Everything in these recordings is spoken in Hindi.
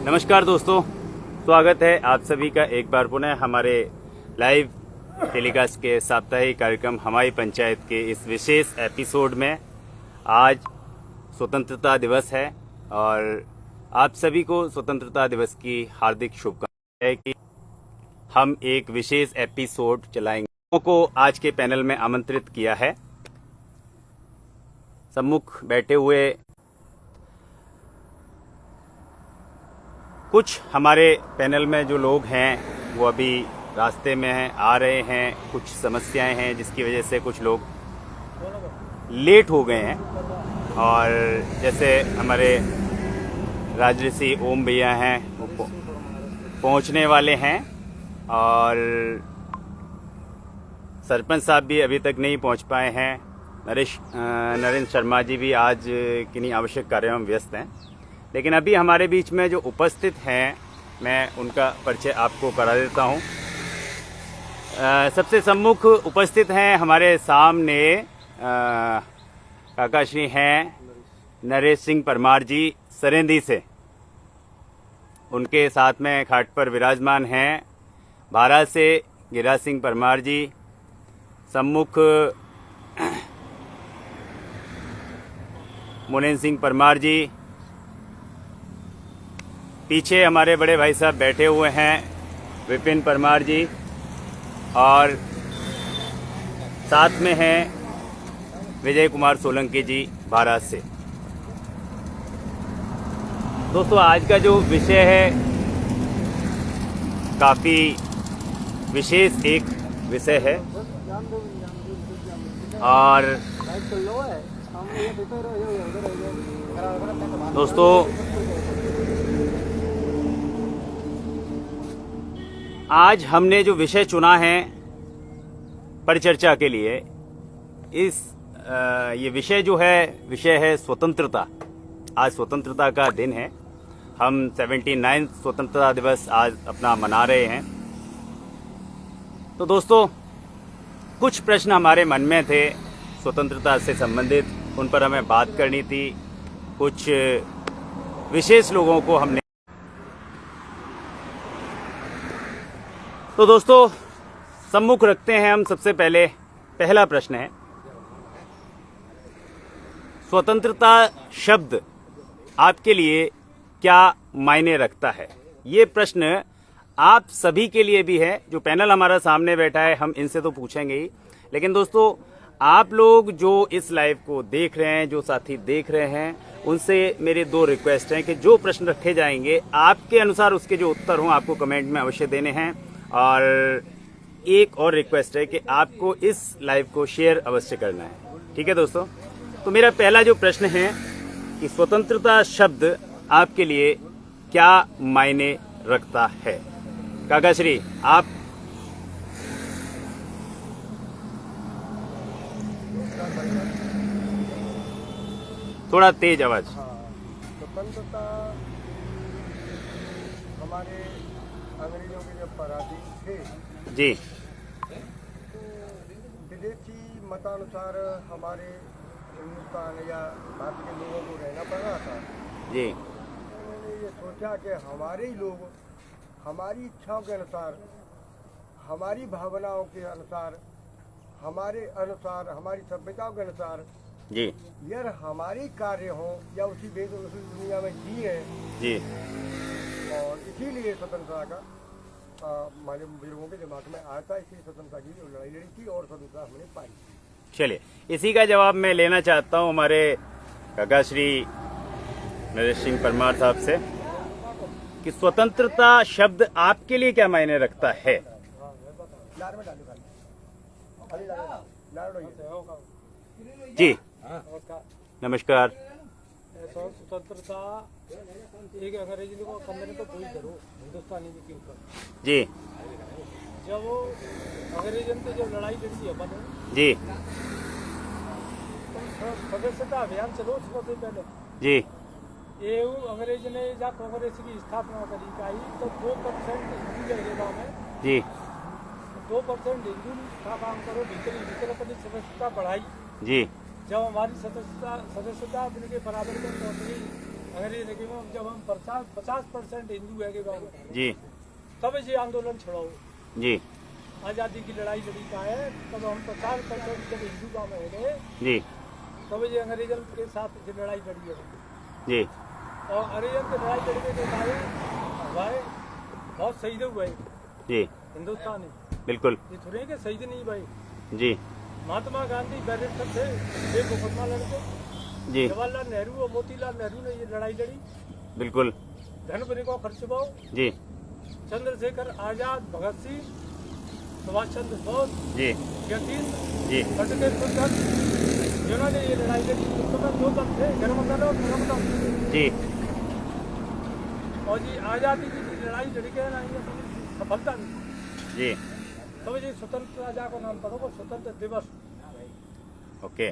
नमस्कार दोस्तों, स्वागत है आप सभी का एक बार पुनः हमारे लाइव टेलीकास्ट के साप्ताहिक कार्यक्रम हमारी पंचायत के इस विशेष एपिसोड में। आज स्वतंत्रता दिवस है और आप सभी को स्वतंत्रता दिवस की हार्दिक शुभकामनाएं है कि हम एक विशेष एपिसोड चलाएंगे। को आज के पैनल में आमंत्रित किया है। सम्मुख बैठे हुए कुछ हमारे पैनल में जो लोग हैं वो अभी रास्ते में हैं, आ रहे हैं। कुछ समस्याएं हैं जिसकी वजह से कुछ लोग लेट हो गए हैं। और जैसे हमारे राजऋषि ओम भैया हैं वो पहुंचने वाले हैं और सरपंच साहब भी अभी तक नहीं पहुंच पाए हैं। नरेंद्र शर्मा जी भी आज किन्हीं आवश्यक कार्यों में व्यस्त हैं। लेकिन अभी हमारे बीच में जो उपस्थित हैं मैं उनका परिचय आपको करा देता हूं। सबसे सम्मुख उपस्थित हैं हमारे सामने काका श्री हैं नरेश सिंह परमार जी सरेंदी से। उनके साथ में खाट पर विराजमान हैं भारा से गिरिराज सिंह परमार जी। सम्मुख मुनेन्द्र सिंह परमार जी। पीछे हमारे बड़े भाई साहब बैठे हुए हैं विपिन परमार जी और साथ में हैं विजय कुमार सोलंकी जी भारत से। दोस्तों, आज का जो विषय है काफ़ी विशेष एक विषय है और दोस्तों आज हमने जो विषय चुना है परिचर्चा के लिए, ये विषय है स्वतंत्रता। आज स्वतंत्रता का दिन है। हम 79 स्वतंत्रता दिवस आज अपना मना रहे हैं। तो दोस्तों, कुछ प्रश्न हमारे मन में थे स्वतंत्रता से संबंधित, उन पर हमें बात करनी थी। कुछ विशेष लोगों को हमने तो दोस्तों सम्मुख रखते हैं हम। सबसे पहले पहला प्रश्न है, स्वतंत्रता शब्द आपके लिए क्या मायने रखता है? ये प्रश्न आप सभी के लिए भी है। जो पैनल हमारा सामने बैठा है हम इनसे तो पूछेंगे ही, लेकिन दोस्तों आप लोग जो इस लाइव को देख रहे हैं, जो साथी देख रहे हैं, उनसे मेरे दो रिक्वेस्ट हैं कि जो प्रश्न रखे जाएंगे आपके अनुसार उसके जो उत्तर हों आपको कमेंट में अवश्य देने हैं। और एक और रिक्वेस्ट है कि आपको इस लाइव को शेयर अवश्य करना है। ठीक है दोस्तों? तो मेरा पहला जो प्रश्न है कि स्वतंत्रता शब्द आपके लिए क्या मायने रखता है? काका श्री, आप। थोड़ा तेज आवाज। स्वतंत्रता हमारे अंग्रेजों के जब पराधीन थे जी, तो विदेशी मतानुसार हमारे हिंदुस्तान या भारत के लोगों को रहना पड़ रहा था जी। उन्होंने ये सोचा कि हमारे ही लोग हमारी इच्छाओं के अनुसार, हमारी भावनाओं के अनुसार, हमारे अनुसार, हमारी सभ्यताओं के अनुसार जी यार हमारे कार्य हों या उसी दुनिया में जिए जी। और इसीलिए स्वतंत्रता का हमारे बुजुर्गों के दिमाग में आया था। इसी स्वतंत्रता की जो लड़ाई लड़ी थी और स्वतंत्रता हमने पाई। चलिए, इसी का जवाब मैं लेना चाहता हूं हमारे काका श्री नरेश सिंह परमार साहब से कि स्वतंत्रता शब्द आपके लिए क्या मायने रखता है? जी नमस्कार। स्वतंत्रता एक अंग्रेजी को कमरे तो पूरी करो हिंदुस्तानी के ऊपर जी। जब वो अंग्रेजन से जब लड़ाई लड़ी थी अपन जी तो सदस्यता अभियान चलो उसको से पहले जी। ये अंग्रेज ने जब कांग्रेस की स्थापना करी आई तो 2% हिंदू जगह में जी 2% हिंदू का काम करो, भीतर अपनी सदस्यता बढ़ाई जी। जब हमारी सदस्यता अपने के बराबर में पहुंच गई अंग्रेजी के में जब हम 50% हिंदू है के गाँव में, जी तब ये आंदोलन छुड़ाओ, जी आज़ादी की लड़ाई लड़ी का है, तब हम 50% जब हिंदू गाँव में है जी तब ये अंग्रेजन के साथ ये लड़ाई लड़ी है। जी और अंग्रेजन की लड़ाई लड़ने के बाद भाई बहुत शहीद हुए जी हिंदुस्तान में, बिल्कुल ये थोड़े के शहीद नहीं भाई। जी महात्मा गांधी बैरिस्टर थे, एक मुकदमा लड़के, जी जवाहरलाल नेहरू और मोतीलाल नेहरू ने ये लड़ाई लड़ी, बिल्कुल धनपरी को खर्चबाओ, जी चंद्रशेखर आजाद, भगत सिंह, सुभाष चंद्र बोस, जी यतीन जी बटुकेश्वर दत्त, जिन्होंने ये लड़ाई लड़ी। उस समय दो दल थे, गरम दल और नरम दल, जी और ये आजादी की लड़ाई लड़ी के ना ये सफलता नहीं। जी तो ये स्वतंत्रता राजा को नाम पढ़ो, स्वतंत्र दिवस। ओके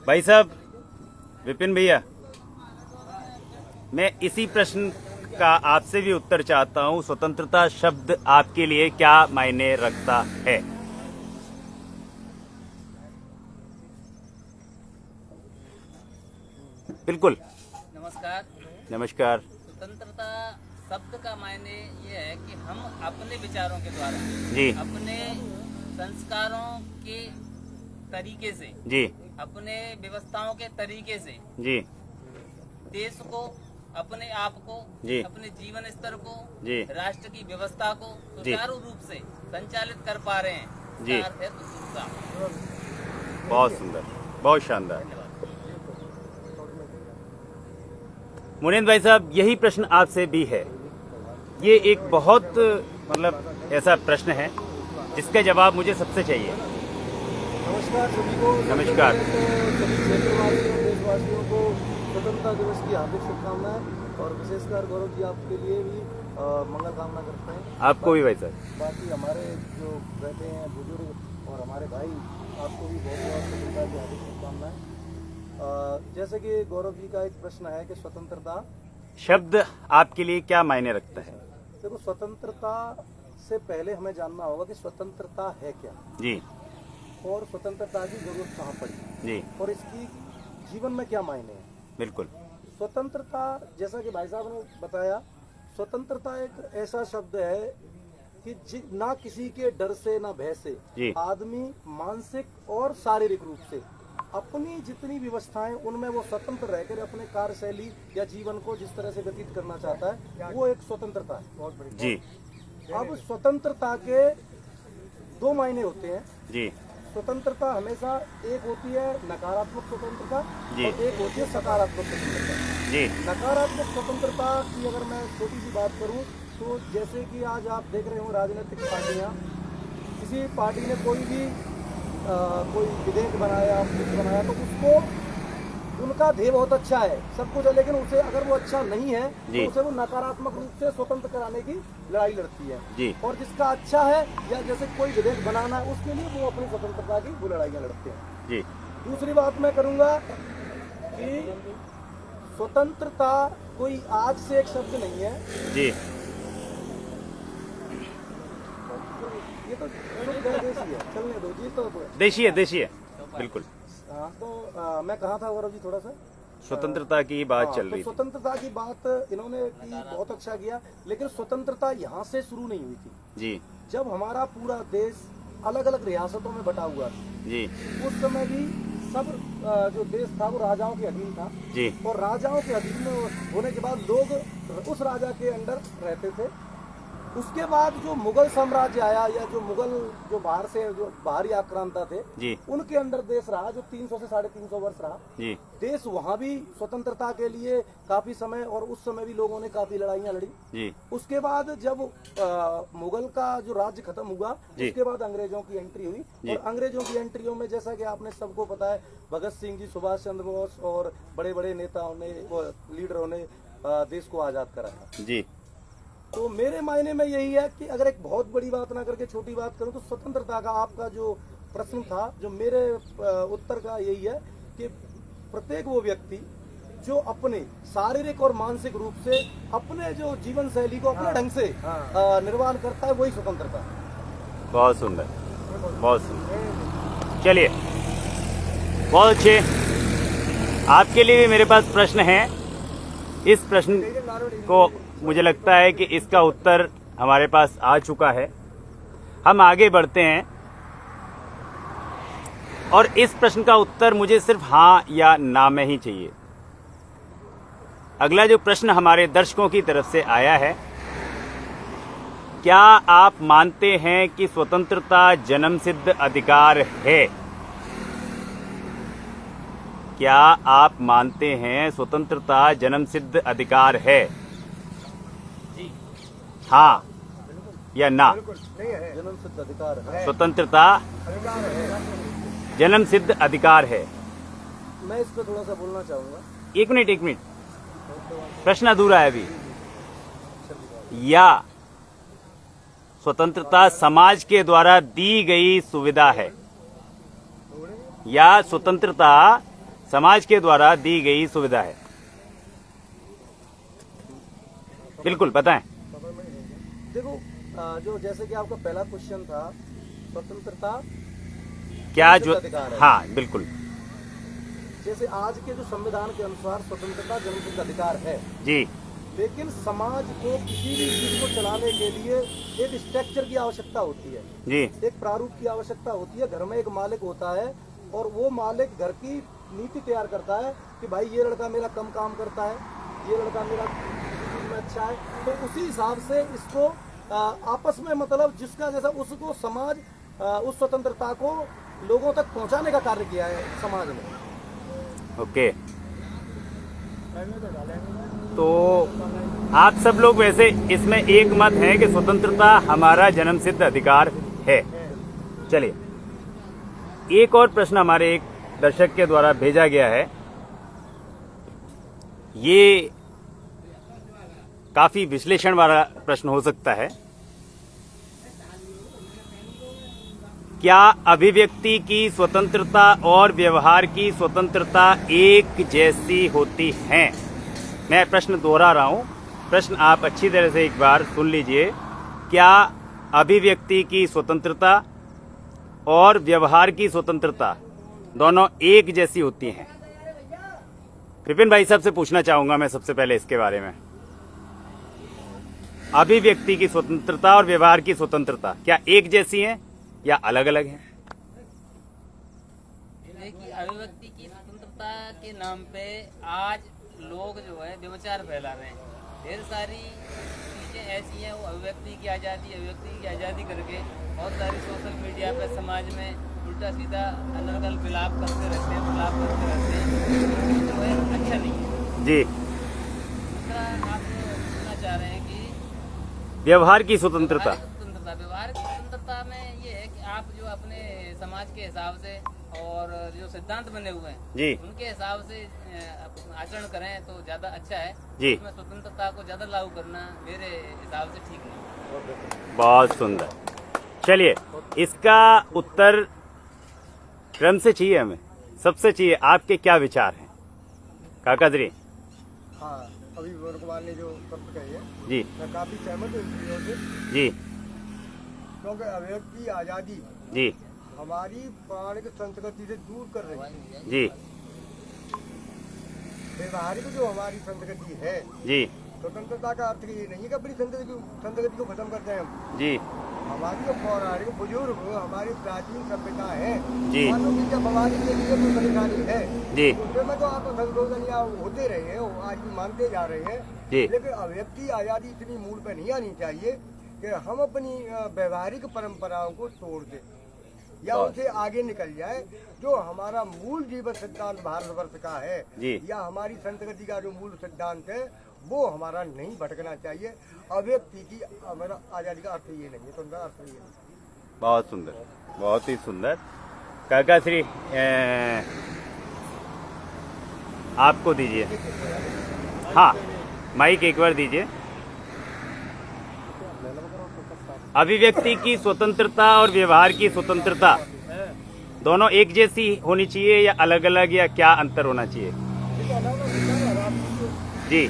भाई साहब, विपिन भैया, मैं इसी प्रश्न का आपसे भी उत्तर चाहता हूं। स्वतंत्रता शब्द आपके लिए क्या मायने रखता है? बिल्कुल। नमस्कार। नमस्कार। स्वतंत्रता शब्द का मायने ये है कि हम अपने विचारों के द्वारा, जी अपने संस्कारों के तरीके से, जी अपने व्यवस्थाओं के तरीके से जी देश को, अपने आप को, जी अपने जीवन स्तर को, जी राष्ट्र की व्यवस्था को सुचारू रूप से संचालित कर पा रहे हैं। जी। इसका अर्थ है स्वतंत्रता। बहुत सुंदर, बहुत शानदार। मुनींद्र भाई साहब, यही प्रश्न आपसे भी है। ये एक बहुत मतलब ऐसा प्रश्न है जिसका जवाब मुझे सबसे चाहिए। नमस्कार सभी को। नमस्कार। तो सभी क्षेत्रवासियों, देशवासियों को स्वतंत्रता दिवस की हार्दिक शुभकामनाएं, और विशेषकर गौरव जी आपके लिए भी मंगल कामना करते हैं। आपको भी भाई साहब। बाकी हमारे जो रहते हैं बुजुर्ग और हमारे भाई, आपको भी बहुत बहुत स्वतंत्रता की हार्दिक शुभकामनाएं। जैसे कि गौरव जी का एक प्रश्न है कि स्वतंत्रता शब्द आपके लिए क्या मायने रखता है? देखो, स्वतंत्रता से पहले हमें जानना होगा कि स्वतंत्रता है क्या, जी और स्वतंत्रता की जरूरत कहाँ पड़ी, जी और इसकी जीवन में क्या मायने हैं। बिल्कुल। स्वतंत्रता, जैसा कि भाई साहब ने बताया, स्वतंत्रता एक ऐसा शब्द है कि ना किसी के डर से ना भय से जी। आदमी मानसिक और शारीरिक रूप से अपनी जितनी व्यवस्थाएं, उनमें वो स्वतंत्र रहकर अपने कार्यशैली या जीवन को जिस तरह से व्यतीत करना चाहता है, वो एक स्वतंत्रता है। बहुत बड़ी जी अब स्वतंत्रता के दो मायने होते हैं। जी स्वतंत्रता हमेशा एक होती है नकारात्मक स्वतंत्रता, जी। और एक होती है सकारात्मक स्वतंत्रता। जी नकारात्मक स्वतंत्रता की अगर मैं छोटी सी बात करूं, तो जैसे कि आज आप देख रहे हो राजनीतिक पार्टियां, किसी पार्टी ने कोई भी कोई विधेयक बनाया, कुछ बनाया, तो उसको, उनका ध्येय बहुत अच्छा है, सब कुछ है, लेकिन उसे अगर वो अच्छा नहीं है जी। तो उसे वो नकारात्मक रूप से स्वतंत्र कराने की लड़ाई लड़ती है। जी। और जिसका अच्छा है, या जैसे कोई विधेयक बनाना है, उसके लिए वो अपनी स्वतंत्रता की वो लड़ाइयाँ लड़ते हैं। जी दूसरी बात मैं करूंगा कि स्वतंत्रता कोई आज से एक शब्द नहीं है। जी ये तो देशी है, चलने दो जी। तो देशी है बिल्कुल। हाँ, तो मैं कहा था गौरव जी, थोड़ा सा स्वतंत्रता की बात हाँ, चल तो रही थी। स्वतंत्रता की बात इन्होंने की, बहुत अच्छा किया, लेकिन स्वतंत्रता यहाँ से शुरू नहीं हुई थी। जी जब हमारा पूरा देश अलग अलग रियासतों में बटा हुआ था, जी उस समय भी सब जो देश था वो राजाओं के अधीन था, जी और राजाओं के अधीन होने के बाद लोग उस राजा के अंडर रहते थे। उसके बाद जो मुगल साम्राज्य आया, या जो मुगल जो बाहर से जो बाहरी आक्रांता थे, जी उनके अंडर देश रहा, जो 300 से 350 वर्ष रहा जी देश। वहाँ भी स्वतंत्रता के लिए काफी समय, और उस समय भी लोगों ने काफी लड़ाइयाँ लड़ी। जी उसके बाद जब मुगल का जो राज्य खत्म हुआ, जी। उसके बाद अंग्रेजों की एंट्री हुई, जी। और अंग्रेजों की एंट्रियों में, जैसा कि आपने सबको पता है, भगत सिंह जी, सुभाष चंद्र बोस और बड़े बड़े नेताओं ने, लीडरों ने देश को आजाद कराया। जी तो मेरे मायने में यही है कि अगर एक बहुत बड़ी बात ना करके छोटी बात करूं, तो स्वतंत्रता का आपका जो प्रश्न था, जो मेरे उत्तर का यही है कि प्रत्येक वो व्यक्ति जो अपने शारीरिक और मानसिक रूप से अपने जो जीवन शैली को अपने ढंग से निर्वाह करता है, वही स्वतंत्रता है। बहुत सुंदर, बहुत सुंदर। चलिए, बहुत अच्छे। आपके लिए भी मेरे पास प्रश्न है। इस प्रश्न को मुझे लगता है कि इसका उत्तर हमारे पास आ चुका है। हम आगे बढ़ते हैं और इस प्रश्न का उत्तर मुझे सिर्फ हाँ या ना में ही चाहिए। अगला जो प्रश्न हमारे दर्शकों की तरफ से आया है, क्या आप मानते हैं कि स्वतंत्रता जन्मसिद्ध अधिकार है? क्या आप मानते हैं स्वतंत्रता जन्मसिद्ध अधिकार है? हाँ या ना? नहीं है, जन्म सिद्ध अधिकार है। स्वतंत्रता अधिकार है। जन्मसिद्ध अधिकार है। मैं इस पर थोड़ा सा बोलना चाहूंगा। एक मिनट, प्रश्न अधूरा है अभी। या स्वतंत्रता समाज के द्वारा दी गई सुविधा है? या स्वतंत्रता समाज के द्वारा दी गई सुविधा है? बिल्कुल बताएं। देखो, जो जैसे कि आपका पहला क्वेश्चन था, स्वतंत्रता क्या जो जन्मसिद्ध अधिकार है। हाँ बिल्कुल जैसे आज के जो संविधान के अनुसार स्वतंत्रता जन्मसिद्ध अधिकार है, जी लेकिन समाज को किसी भी चीज को चलाने के लिए एक स्ट्रक्चर की आवश्यकता होती है, जी एक प्रारूप की आवश्यकता होती है। घर में एक मालिक होता है और वो मालिक घर की नीति तैयार करता है कि भाई ये लड़का मेरा कम काम करता है, ये लड़का मेरा में अच्छा है, तो उसी हिसाब से इसको आपस में मतलब जिसका जैसा उसको समाज उस स्वतंत्रता को लोगों तक पहुंचाने का कार्य किया है समाज ने। ओके, तो आप सब लोग वैसे इसमें एक मत है कि स्वतंत्रता हमारा जन्मसिद्ध अधिकार है। चलिए, एक और प्रश्न हमारे एक दर्शक के द्वारा भेजा गया है। ये काफी विश्लेषण वाला प्रश्न हो सकता है। क्या अभिव्यक्ति की स्वतंत्रता और व्यवहार की स्वतंत्रता एक जैसी होती हैं? मैं प्रश्न दोहरा रहा हूं, प्रश्न आप अच्छी तरह से एक बार सुन लीजिए। क्या अभिव्यक्ति की स्वतंत्रता और व्यवहार की स्वतंत्रता दोनों एक जैसी होती हैं? विपिन भाई साहब से पूछना चाहूंगा मैं सबसे पहले इसके बारे में। अभिव्यक्ति की स्वतंत्रता और व्यवहार की स्वतंत्रता क्या एक जैसी हैं या अलग अलग हैं? देखिए, अभिव्यक्ति की स्वतंत्रता के नाम पे आज लोग जो है व्यभिचार फैला रहे हैं। ढेर सारी चीजें ऐसी हैं, वो अभिव्यक्ति की आज़ादी करके बहुत सारी सोशल मीडिया पे समाज में उल्टा सीधा अलग विलाप करते रहते हैं, जो है अच्छा नहीं है। जी, दूसरा आप पूछना चाह रहे हैं कि व्यवहार की स्वतंत्रता। व्यवहार की स्वतंत्रता में ये है कि आप जो अपने समाज के हिसाब से और जो सिद्धांत बने हुए हैं जी, उनके हिसाब से आचरण करें तो ज्यादा अच्छा है जी। इसमें स्वतंत्रता को ज्यादा लागू करना मेरे हिसाब से ठीक नहीं। बहुत सुंदर। चलिए, इसका उत्तर क्रम से चाहिए, हमें सबसे चाहिए। आपके क्या विचार हैं काका जी? हाँ, अभी विनोद कुमार ने जो शब्द कहे हैं, जी मैं काफी सहमत हूँ इन चीजों से, जी क्योंकि अभिव्यक्ति की आजादी जी हमारी पौराणिक संस्कृति से दूर कर रही है। जी व्यवहारिक जो हमारी संस्कृति है, जी स्वतंत्रता का अर्थ ये नहीं है कि अपनी संस्कृति को खत्म करते हैं हम। जी हमारी जो पौराणिक बुजुर्ग हमारी प्राचीन सभ्यता है, जी। मानो कि जब हमारी के लिए कोई परेशानी है जी उसमें तो आप संशोधन या होते रहे हैं, आज भी मानते जा रहे हैं, जी। लेकिन अभिव्यक्ति आजादी इतनी मूल पर नहीं आनी चाहिए कि हम अपनी व्यवहारिक परंपराओं को तोड़ दें या उनसे आगे निकल जाए। जो हमारा मूल जीवन सिद्धांत भारतवर्ष का है जी। या हमारी संस्कृति का जो मूल सिद्धांत है वो हमारा नहीं भटकना चाहिए। अभिव्यक्ति की हमारा आजादी का अर्थ ये नहीं है, तो उनका अर्थ ये नहीं। बहुत सुंदर, बहुत ही सुंदर। काका श्री आपको दीजिए। हाँ, माइक एक बार दीजिए। अभिव्यक्ति की स्वतंत्रता और व्यवहार की स्वतंत्रता दोनों एक जैसी होनी चाहिए या अलग अलग, या क्या अंतर होना चाहिए? जी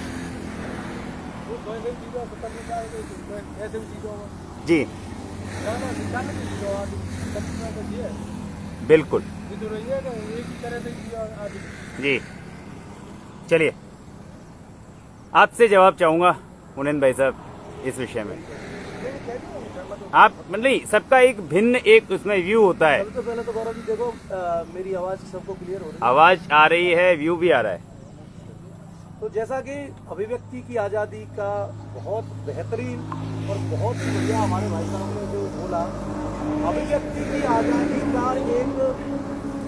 जी बिल्कुल जी। चलिए, आपसे जवाब चाहूंगा मुनीन भाई साहब इस विषय में। आप नहीं, सबका एक भिन्न एक उसमें व्यू होता है। सबसे पहले तो गौरव जी देखो, मेरी आवाज सबको क्लियर हो रही है? आवाज आ रही है, व्यू भी आ रहा है। तो जैसा कि अभिव्यक्ति की आजादी का बहुत बेहतरीन और बहुत ही बढ़िया हमारे भाई साहब ने जो बोला, अभिव्यक्ति की आजादी का एक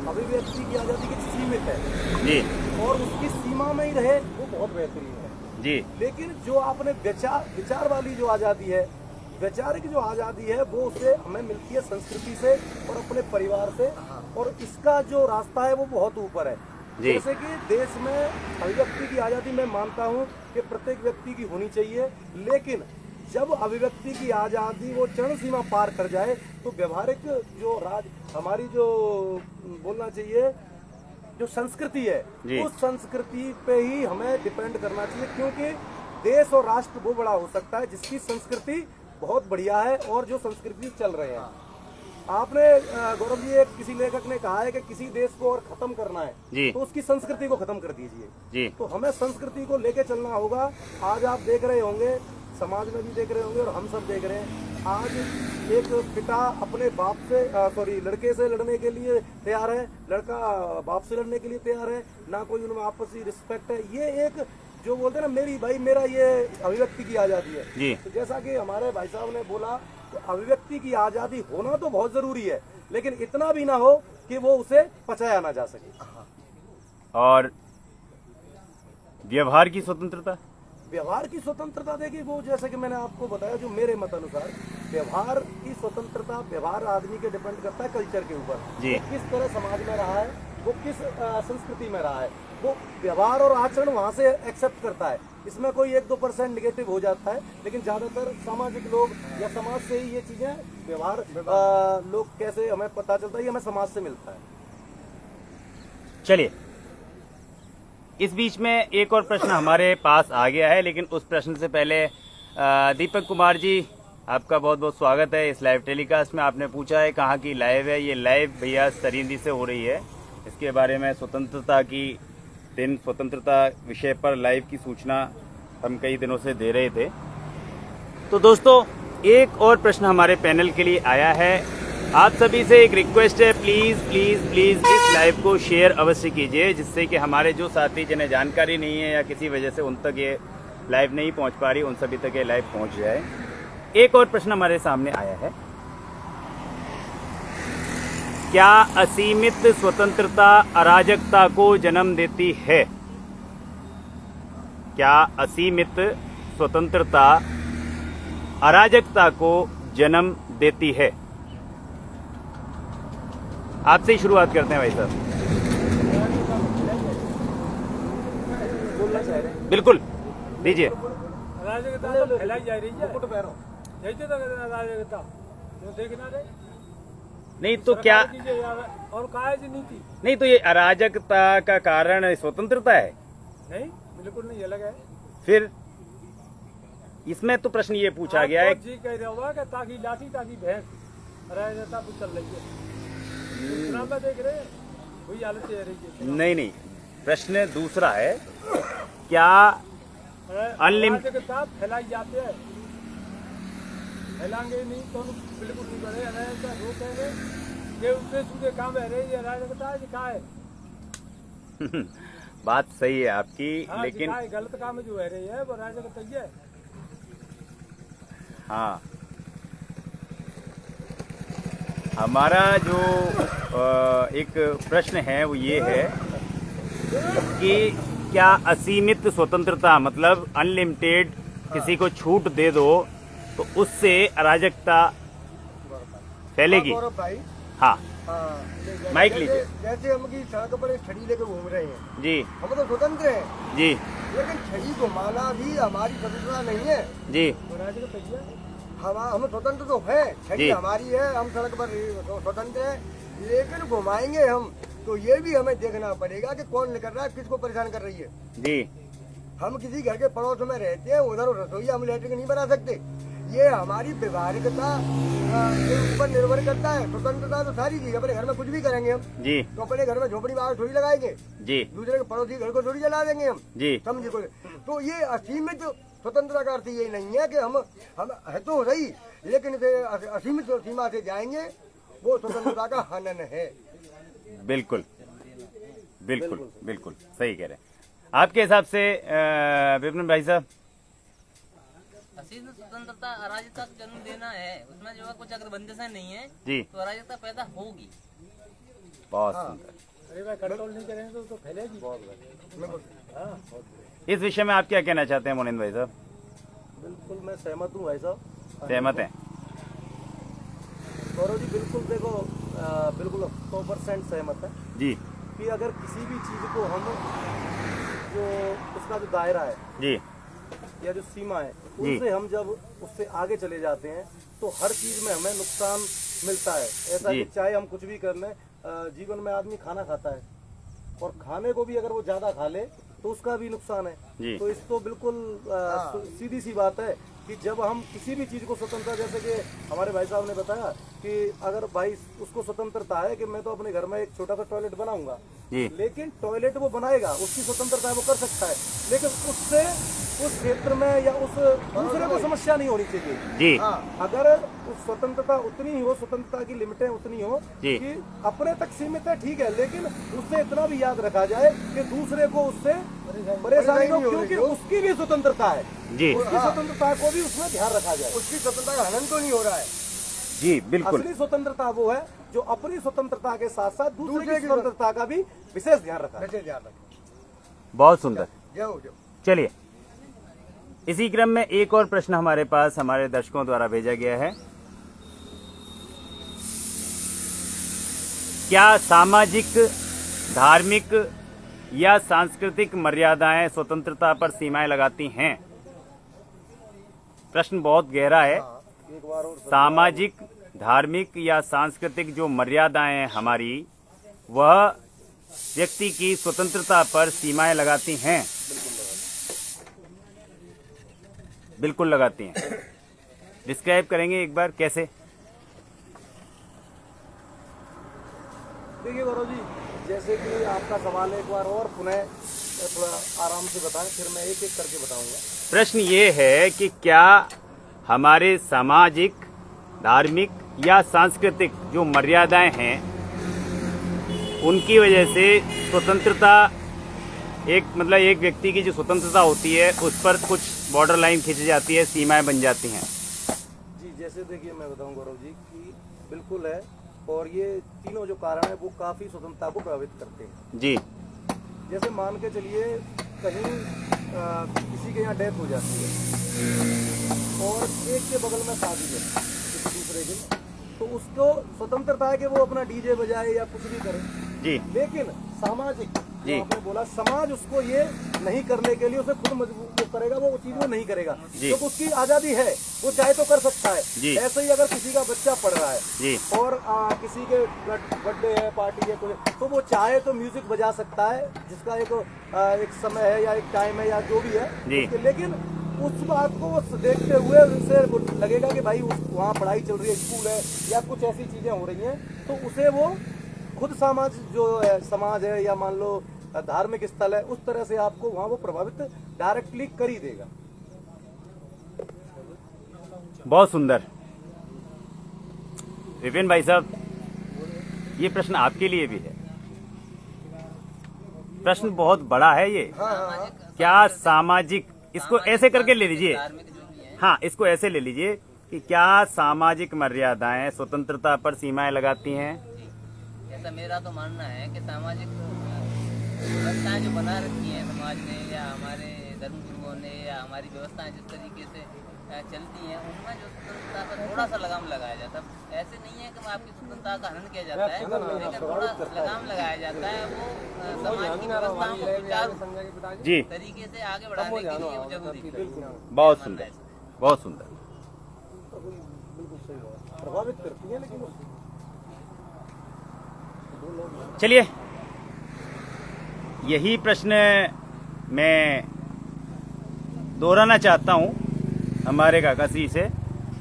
अभिव्यक्ति की आजादी की सीमित है जी और उसकी सीमा में ही रहे वो बहुत बेहतरीन है जी। लेकिन जो आपने विचार वाली जो आजादी है, वैचारिक जो आजादी है, वो उसे हमें मिलती है संस्कृति से और अपने परिवार से, और इसका जो रास्ता है वो बहुत ऊपर है। जी। जैसे कि देश में अभिव्यक्ति की आजादी मैं मानता हूँ कि प्रत्येक व्यक्ति की होनी चाहिए, लेकिन जब अभिव्यक्ति की आजादी वो चरण सीमा पार कर जाए तो व्यवहारिक जो हमारी जो बोलना चाहिए जो संस्कृति है, उस संस्कृति पे ही हमें डिपेंड करना चाहिए, क्योंकि देश और राष्ट्र वो बड़ा हो सकता है जिसकी संस्कृति बहुत बढ़िया है और जो संस्कृति चल रहे हैं। आपने गौरव जी, एक किसी लेखक ने कहा है कि किसी देश को और खत्म करना है तो उसकी संस्कृति को खत्म कर दीजिए। तो हमें संस्कृति को लेके चलना होगा। आज आप देख रहे होंगे, समाज में भी देख रहे होंगे और हम सब देख रहे हैं, आज एक पिता अपने बाप से लड़के से लड़ने के लिए तैयार है, लड़का बाप से लड़ने के लिए तैयार है, ना कोई उनमें आपसी रिस्पेक्ट है। ये एक जो बोलते हैं ना, मेरी भाई मेरा, ये अभिव्यक्ति की आजादी है जी। तो जैसा कि हमारे भाई साहब ने बोला, तो अभिव्यक्ति की आजादी होना तो बहुत जरूरी है, लेकिन इतना भी ना हो कि वो उसे पचाया ना जा सके। और व्यवहार की स्वतंत्रता, व्यवहार की स्वतंत्रता देखिए, वो जैसे कि मैंने आपको बताया, जो मेरे मत अनुसार व्यवहार की स्वतंत्रता, व्यवहार आदमी के डिपेंड करता है कल्चर के ऊपर, वो किस तरह समाज में रहा है, वो किस संस्कृति में रहा है, वो व्यवहार और आचरण वहाँ से एक्सेप्ट करता है। इसमें कोई 1-2% निगेटिव हो जाता है, लेकिन ज्यादातर सामाजिक लोग या समाज से ही ये चीजें व्यवहार लोग कैसे हमें पता चलता है, ये हमें समाज से मिलता है। चलिए, इस बीच में एक और प्रश्न हमारे पास आ गया है, लेकिन उस प्रश्न से पहले दीपक कुमार जी, आपका बहुत बहुत स्वागत है इस लाइव टेलीकास्ट में। आपने पूछा है कहाँ की लाइव है। ये लाइव भैया सरिंदी से हो रही है। इसके बारे में स्वतंत्रता की दिन, स्वतंत्रता विषय पर लाइव की सूचना हम कई दिनों से दे रहे थे। तो दोस्तों, एक और प्रश्न हमारे पैनल के लिए आया है। आप सभी से एक रिक्वेस्ट है, प्लीज प्लीज प्लीज इस लाइव को शेयर अवश्य कीजिए, जिससे कि हमारे जो साथी जिन्हें जानकारी नहीं है या किसी वजह से उन तक ये लाइव नहीं पहुंच पा रही, उन सभी तक ये लाइव पहुंच जाए। एक और प्रश्न हमारे सामने आया है, क्या असीमित स्वतंत्रता अराजकता को जन्म देती है? क्या असीमित स्वतंत्रता अराजकता को जन्म देती है? आपसे ही शुरुआत करते हैं भाई साहब। बोलना चाह रहे हैं? बिल्कुल दीजिए। अराजकता तो फैलाई जा रही है, यही तो अराजकता तो देखना रे। नहीं तो क्या, और नीति नहीं तो ये अराजकता का कारण स्वतंत्रता है? नहीं, बिल्कुल नहीं, अलग है। फिर इसमें तो प्रश्न ये पूछा गया है जी कह रहा होगा कि ताकि लाठी ताकि भैंस, अराजकता तो चल रही है, देख रहे हैं वही हालत है रही है। नहीं, प्रश्न दूसरा है, क्या अनलिमिटेड फैलाई जाते हैं, फैलाएंगे नहीं तो बिल्कुल नहीं बढ़े, अराजकता रोकेंगे, ये उससे सूझे काम है रही है, अराजकता क्या है? बात सही है आपकी, हाँ, लेकिन गलत काम जो है रही है वो अराजकता ही है। हाँ, हमारा जो एक प्रश्न है वो ये है कि क्या असीमित स्वतंत्रता, मतलब अनलिमिटेड किसी को छूट दे दो तो उससे अराजकता फैलेगी? भाई हाँ, माइक लीजिए। जैसे हम की सड़क पर एक छड़ी लेकर घूम रहे हैं जी, हम तो स्वतंत्र हैं जी, लेकिन छड़ी घुमाना भी हमारी स्वतंत्रता नहीं है जी। हम स्वतंत्र तो है, छड़ी हमारी है, हम सड़क पर स्वतंत्र है, लेकिन घुमाएंगे हम तो ये भी हमें देखना पड़ेगा कि कौन निकल रहा है, किसको परेशान कर रही है जी। हम किसी घर के पड़ोस में रहते हैं, उधर रसोईया हम लैट्रिन नहीं बना सकते, ये हमारी व्यवहारिकता के ऊपर निर्भर करता है। स्वतंत्रता तो सारी चीज, अपने घर में कुछ भी करेंगे हम जी तो अपने घर में झोपड़ी में आग थोड़ी लगाएंगे, जी दूसरे के पड़ोसी घर को थोड़ी जला देंगे हम, जी समझे कोई। तो ये असीमित स्वतंत्रता का अर्थ ये नहीं है कि हम है तो सही, लेकिन इसे असीमित सीमा से जाएंगे, वो स्वतंत्रता का हनन है। बिल्कुल बिल्कुल बिल्कुल सही कह रहे हैं। आपके हिसाब से विपिन भाई साहब? असीम स्वतंत्रता अराजकता को जन्म देना है, उसमें जो है कुछ अगर बंदिशें नहीं है जी तो अराजकता पैदा होगी। बहुत सुंदर। अरे भाई कंट्रोल नहीं करेंगे तो फैलेगी। इस विषय में आप क्या कहना चाहते हैं मोनिंद भाई साहब? बिल्कुल मैं सहमत हूँ भाई साहब। सहमत हैं? गौरव जी बिल्कुल देखो बिल्कुल 100% सहमत है जी कि अगर किसी भी चीज को हम जो उसका जो दायरा है जी या जो सीमा है जी। उससे हम जब उससे आगे चले जाते हैं तो हर चीज में हमें नुकसान मिलता है। ऐसा जी। कि चाहे हम कुछ भी कर लें, जीवन में आदमी खाना खाता है और खाने को भी अगर वो ज्यादा खा ले तो उसका भी नुकसान है। जी। तो इस तो बिल्कुल सीधी सी बात है कि जब हम किसी भी चीज को स्वतंत्रता, जैसे कि हमारे भाई साहब ने बताया कि अगर भाई उसको स्वतंत्रता है कि मैं तो अपने घर में एक छोटा सा टॉयलेट बनाऊंगा, जी लेकिन टॉयलेट वो बनाएगा, उसकी स्वतंत्रता है, वो कर सकता है, लेकिन उससे उस क्षेत्र में या उस दूसरे को समस्या नहीं होनी चाहिए। जी अगर उस स्वतंत्रता उतनी ही हो, स्वतंत्रता की लिमिटें उतनी हो जी। कि अपने तक सीमित है, ठीक है, लेकिन उससे इतना भी याद रखा जाए कि दूसरे को उससे परेशानी हो, क्योंकि उसकी भी स्वतंत्रता है जी उसकी स्वतंत्रता को भी उसमें ध्यान रखा जाए। उसकी स्वतंत्रता का हनन तो नहीं हो रहा है। जी बिल्कुल। असली स्वतंत्रता वो है जो अपनी स्वतंत्रता के साथ साथ दूसरे की स्वतंत्रता का भी विशेष ध्यान रखा है। वैसे ध्यान रखें। बहुत सुंदर। जाओ जाओ। चलिए, इसी क्रम में एक और प्रश्न हमारे पास हमारे दर्शकों द्वारा भेजा गया है। क्या सामाजिक, धार्मिक या सांस्कृतिक मर्यादाएं स्वतंत्रता पर सीमाएं लगाती हैं? प्रश्न बहुत गहरा है। एक बार और सामाजिक, धार्मिक या सांस्कृतिक जो मर्यादाएं हैं हमारी, वह व्यक्ति की स्वतंत्रता पर सीमाएं लगाती हैं? बिल्कुल लगाती हैं। डिस्क्राइब करेंगे एक बार कैसे? देखिए गौरव जी, जैसे कि आपका सवाल एक बार और पुनः थोड़ा आराम से बताएं, फिर मैं एक एक करके बताऊंगा। प्रश्न ये है कि क्या हमारे सामाजिक, धार्मिक या सांस्कृतिक जो मर्यादाएं हैं, उनकी वजह से स्वतंत्रता, एक व्यक्ति की जो स्वतंत्रता होती है उस पर कुछ बॉर्डर लाइन खींची जाती है, सीमाएं बन जाती हैं? जी, जैसे देखिए मैं बताऊं गौरव जी कि बिल्कुल है, और ये तीनों जो कारण है वो काफी स्वतंत्रता को प्रभावित करते हैं। जी जैसे मान के चलिए कहीं किसी के यहाँ डेथ हो जाती है और एक के बगल में शादी है किसी दूसरे की, तो उसको स्वतंत्रता है कि वो अपना डीजे बजाए या कुछ भी करे। जी लेकिन सामाजिक, जी। जो आपने बोला, समाज उसको ये नहीं करने के लिए उसे खुद मजबूर वो करेगा, वो चीज वो नहीं करेगा, जी। तो उसकी आजादी है, वो चाहे तो कर सकता है। जी। ऐसे ही अगर किसी का बच्चा पढ़ रहा है जी और किसी के बर्थडे है, पार्टी है, कुछ, तो वो चाहे तो म्यूजिक बजा सकता है, जिसका एक समय है या एक टाइम है या जो भी है जी। लेकिन उस बात को देखते हुए उसे लगेगा कि भाई वहाँ पढ़ाई चल रही है, स्कूल है या कुछ ऐसी चीजें हो रही हैं, तो उसे वो खुद समाज है या मान लो धार्मिक स्थल है, उस तरह से आपको वहाँ वो प्रभावित डायरेक्टली कर ही देगा। बहुत सुंदर। विपिन भाई साहब, ये प्रश्न आपके लिए भी है। प्रश्न बहुत बड़ा है ये। क्या सामाजिक, इसको ऐसे करके ले लीजिए, धार्मिक जो भी है, हाँ इसको ऐसे ले लीजिए कि क्या सामाजिक मर्यादाएं स्वतंत्रता पर सीमाएं लगाती हैं? ऐसा मेरा तो मानना है कि सामाजिक व्यवस्थाएं जो बना रखी हैं समाज ने या हमारे धर्म गुरुओं ने या हमारी व्यवस्थाएं जिस तरीके से चलती हैं, उनमें जो स्वतंत्रता पर थोड़ा सा लगाम लगाया जाता है। ऐसे नहीं है कि आपकी स्वतंत्रता का हनन किया जाता है, लेकिन थोड़ा लगाम लगाया जाता है। वो समाज की व्यवस्थाओं को सुचारू जी, तरीके से आगे बढ़ाने के लिए वो जरूरी है। बहुत सुंदर, बहुत सुंदर। बिल्कुल सही बात, प्रभावित करती है, लेकिन चलिए, यही प्रश्न मैं दोहराना चाहता हूं हमारे काका श्री से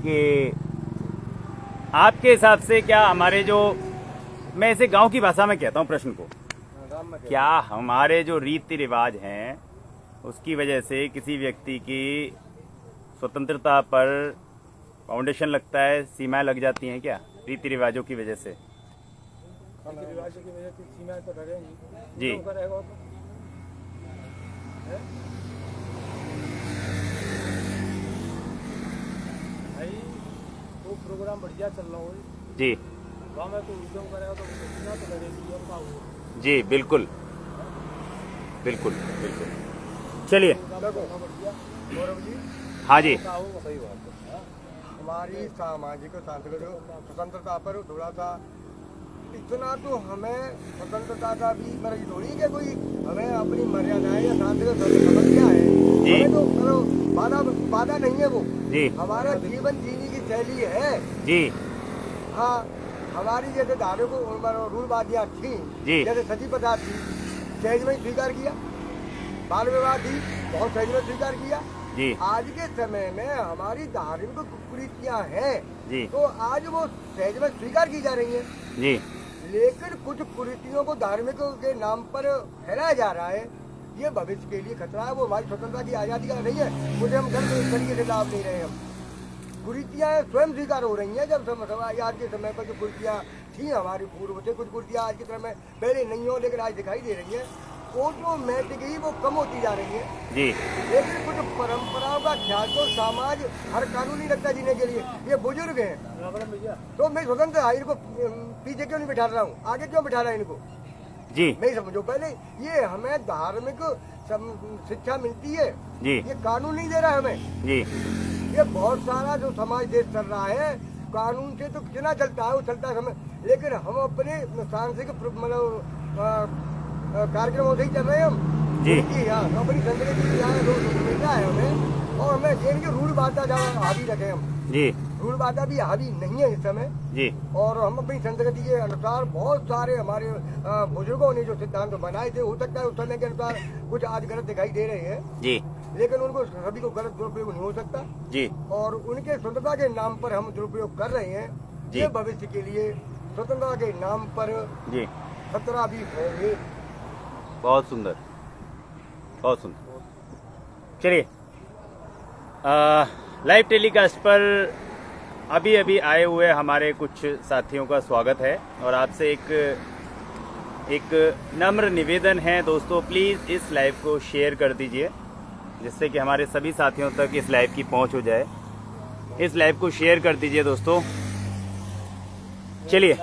कि आपके हिसाब से क्या हमारे जो, मैं इसे गांव की भाषा में कहता हूं प्रश्न को, क्या हमारे जो रीति रिवाज हैं उसकी वजह से किसी व्यक्ति की स्वतंत्रता पर फाउंडेशन लगता है, सीमाएं लग जाती हैं क्या रीति रिवाजों की वजह से? रीति रिवाजों की वजह से सीमाएं तो रहेंगी जी। क्यों करेगा तो? हैं? भाई वो प्रोग्राम बढ़िया चल रहा हो जी गाँव में कोई उद्यम करेगा तो सीमा तो लगेगी और क्या होगा? जी बिल्कुल बिल्कुल बिल्कुल। चलिए बढ़िया गौरव जी, हाँ जी क्या होगा? सही बात है। हमारी सामाजिक और सांस्कृतिक स्वतंत्रता पर थोड़ा सा इतना तो हमें स्वतंत्रता का भी मर्जी थोड़ी है, कोई हमें अपनी मर्यादाएं या सांस्कृतिक समस्या है, जी। हमें तो करो बाधा नहीं है वो, जी हमारा जीवन जीने की शैली है। जी हाँ, हमारी जैसे धार्मिक रूढ़वादियाँ थी, जी। जैसे सती प्रथा थी, सहज में स्वीकार किया, बाल विवाह थी, बहुत सहज में स्वीकार किया। जी आज के समय में हमारी धार्मिक कुरीतियाँ हैं, जी तो आज वो सहज में स्वीकार की जा रही हैं, जी लेकिन कुछ कुरीतियों को धार्मिक के नाम पर फैलाया जा रहा है। ये भविष्य के लिए खतरा है, वो हमारी स्वतंत्रता की आज़ादी का नहीं है, मुझे हम गर्व इस तरीके से लाभ नहीं रहे। हम कुरीतियाँ स्वयं स्वीकार हो रही हैं। जब आज के समय पर जो कुरीतियाँ थी हमारी पूर्व से, कुछ कुरीतियाँ आज के समय पहले नहीं हो लेकिन आज दिखाई दे रही है, ऑटोमेटिकली वो कम होती जा रही है। जी लेकिन कुछ परंपराओं का ख्याल तो समाज हर कानूनी लगता जीने के लिए। ये बुजुर्ग हैं रावण भैया तो मैं स्वतंत्र है, इनको पीछे क्यों नहीं बिठा रहा हूँ, आगे क्यों बिठा रहा है इनको, जी नहीं समझो। पहले ये हमें धार्मिक शिक्षा मिलती है, जी ये कानून नहीं दे रहा है हमें। जी ये बहुत सारा जो समाज देश चल रहा है, कानून से तो कितना चलता है वो चलता है समय, लेकिन हम अपने सांस्कृतिक मतलब कार्यक्रमों से ही चल रहे हैं हम जी। यहाँ अपनी संस्कृति मिलता है हमें, और हमें इनकी रूढ़ बाधा ज्यादा हावी रखे हम। जी रूढ़ बाधा भी हावी नहीं है इस समय, जी और हम अपनी संस्कृति के अनुसार बहुत सारे हमारे बुजुर्गों ने जो सिद्धांत बनाए थे, हो सकता है उस समय के अनुसार कुछ आज गलत दिखाई दे रहे हैं, जी लेकिन उनको सभी को गलत दुरुपयोग नहीं हो सकता, जी और उनके स्वतंत्रता के नाम पर हम दुरुपयोग कर रहे हैं। जी। ये भविष्य के लिए स्वतंत्रता के नाम पर जी खतरा भी है। बहुत सुंदर बहुत सुंदर। चलिए लाइव टेलीकास्ट पर अभी अभी आए हुए हमारे कुछ साथियों का स्वागत है, और आपसे एक नम्र निवेदन है दोस्तों, प्लीज़ इस लाइव को शेयर कर दीजिए जिससे कि हमारे सभी साथियों तक इस लाइव की पहुंच हो जाए। इस लाइव को शेयर कर दीजिए दोस्तों। चलिए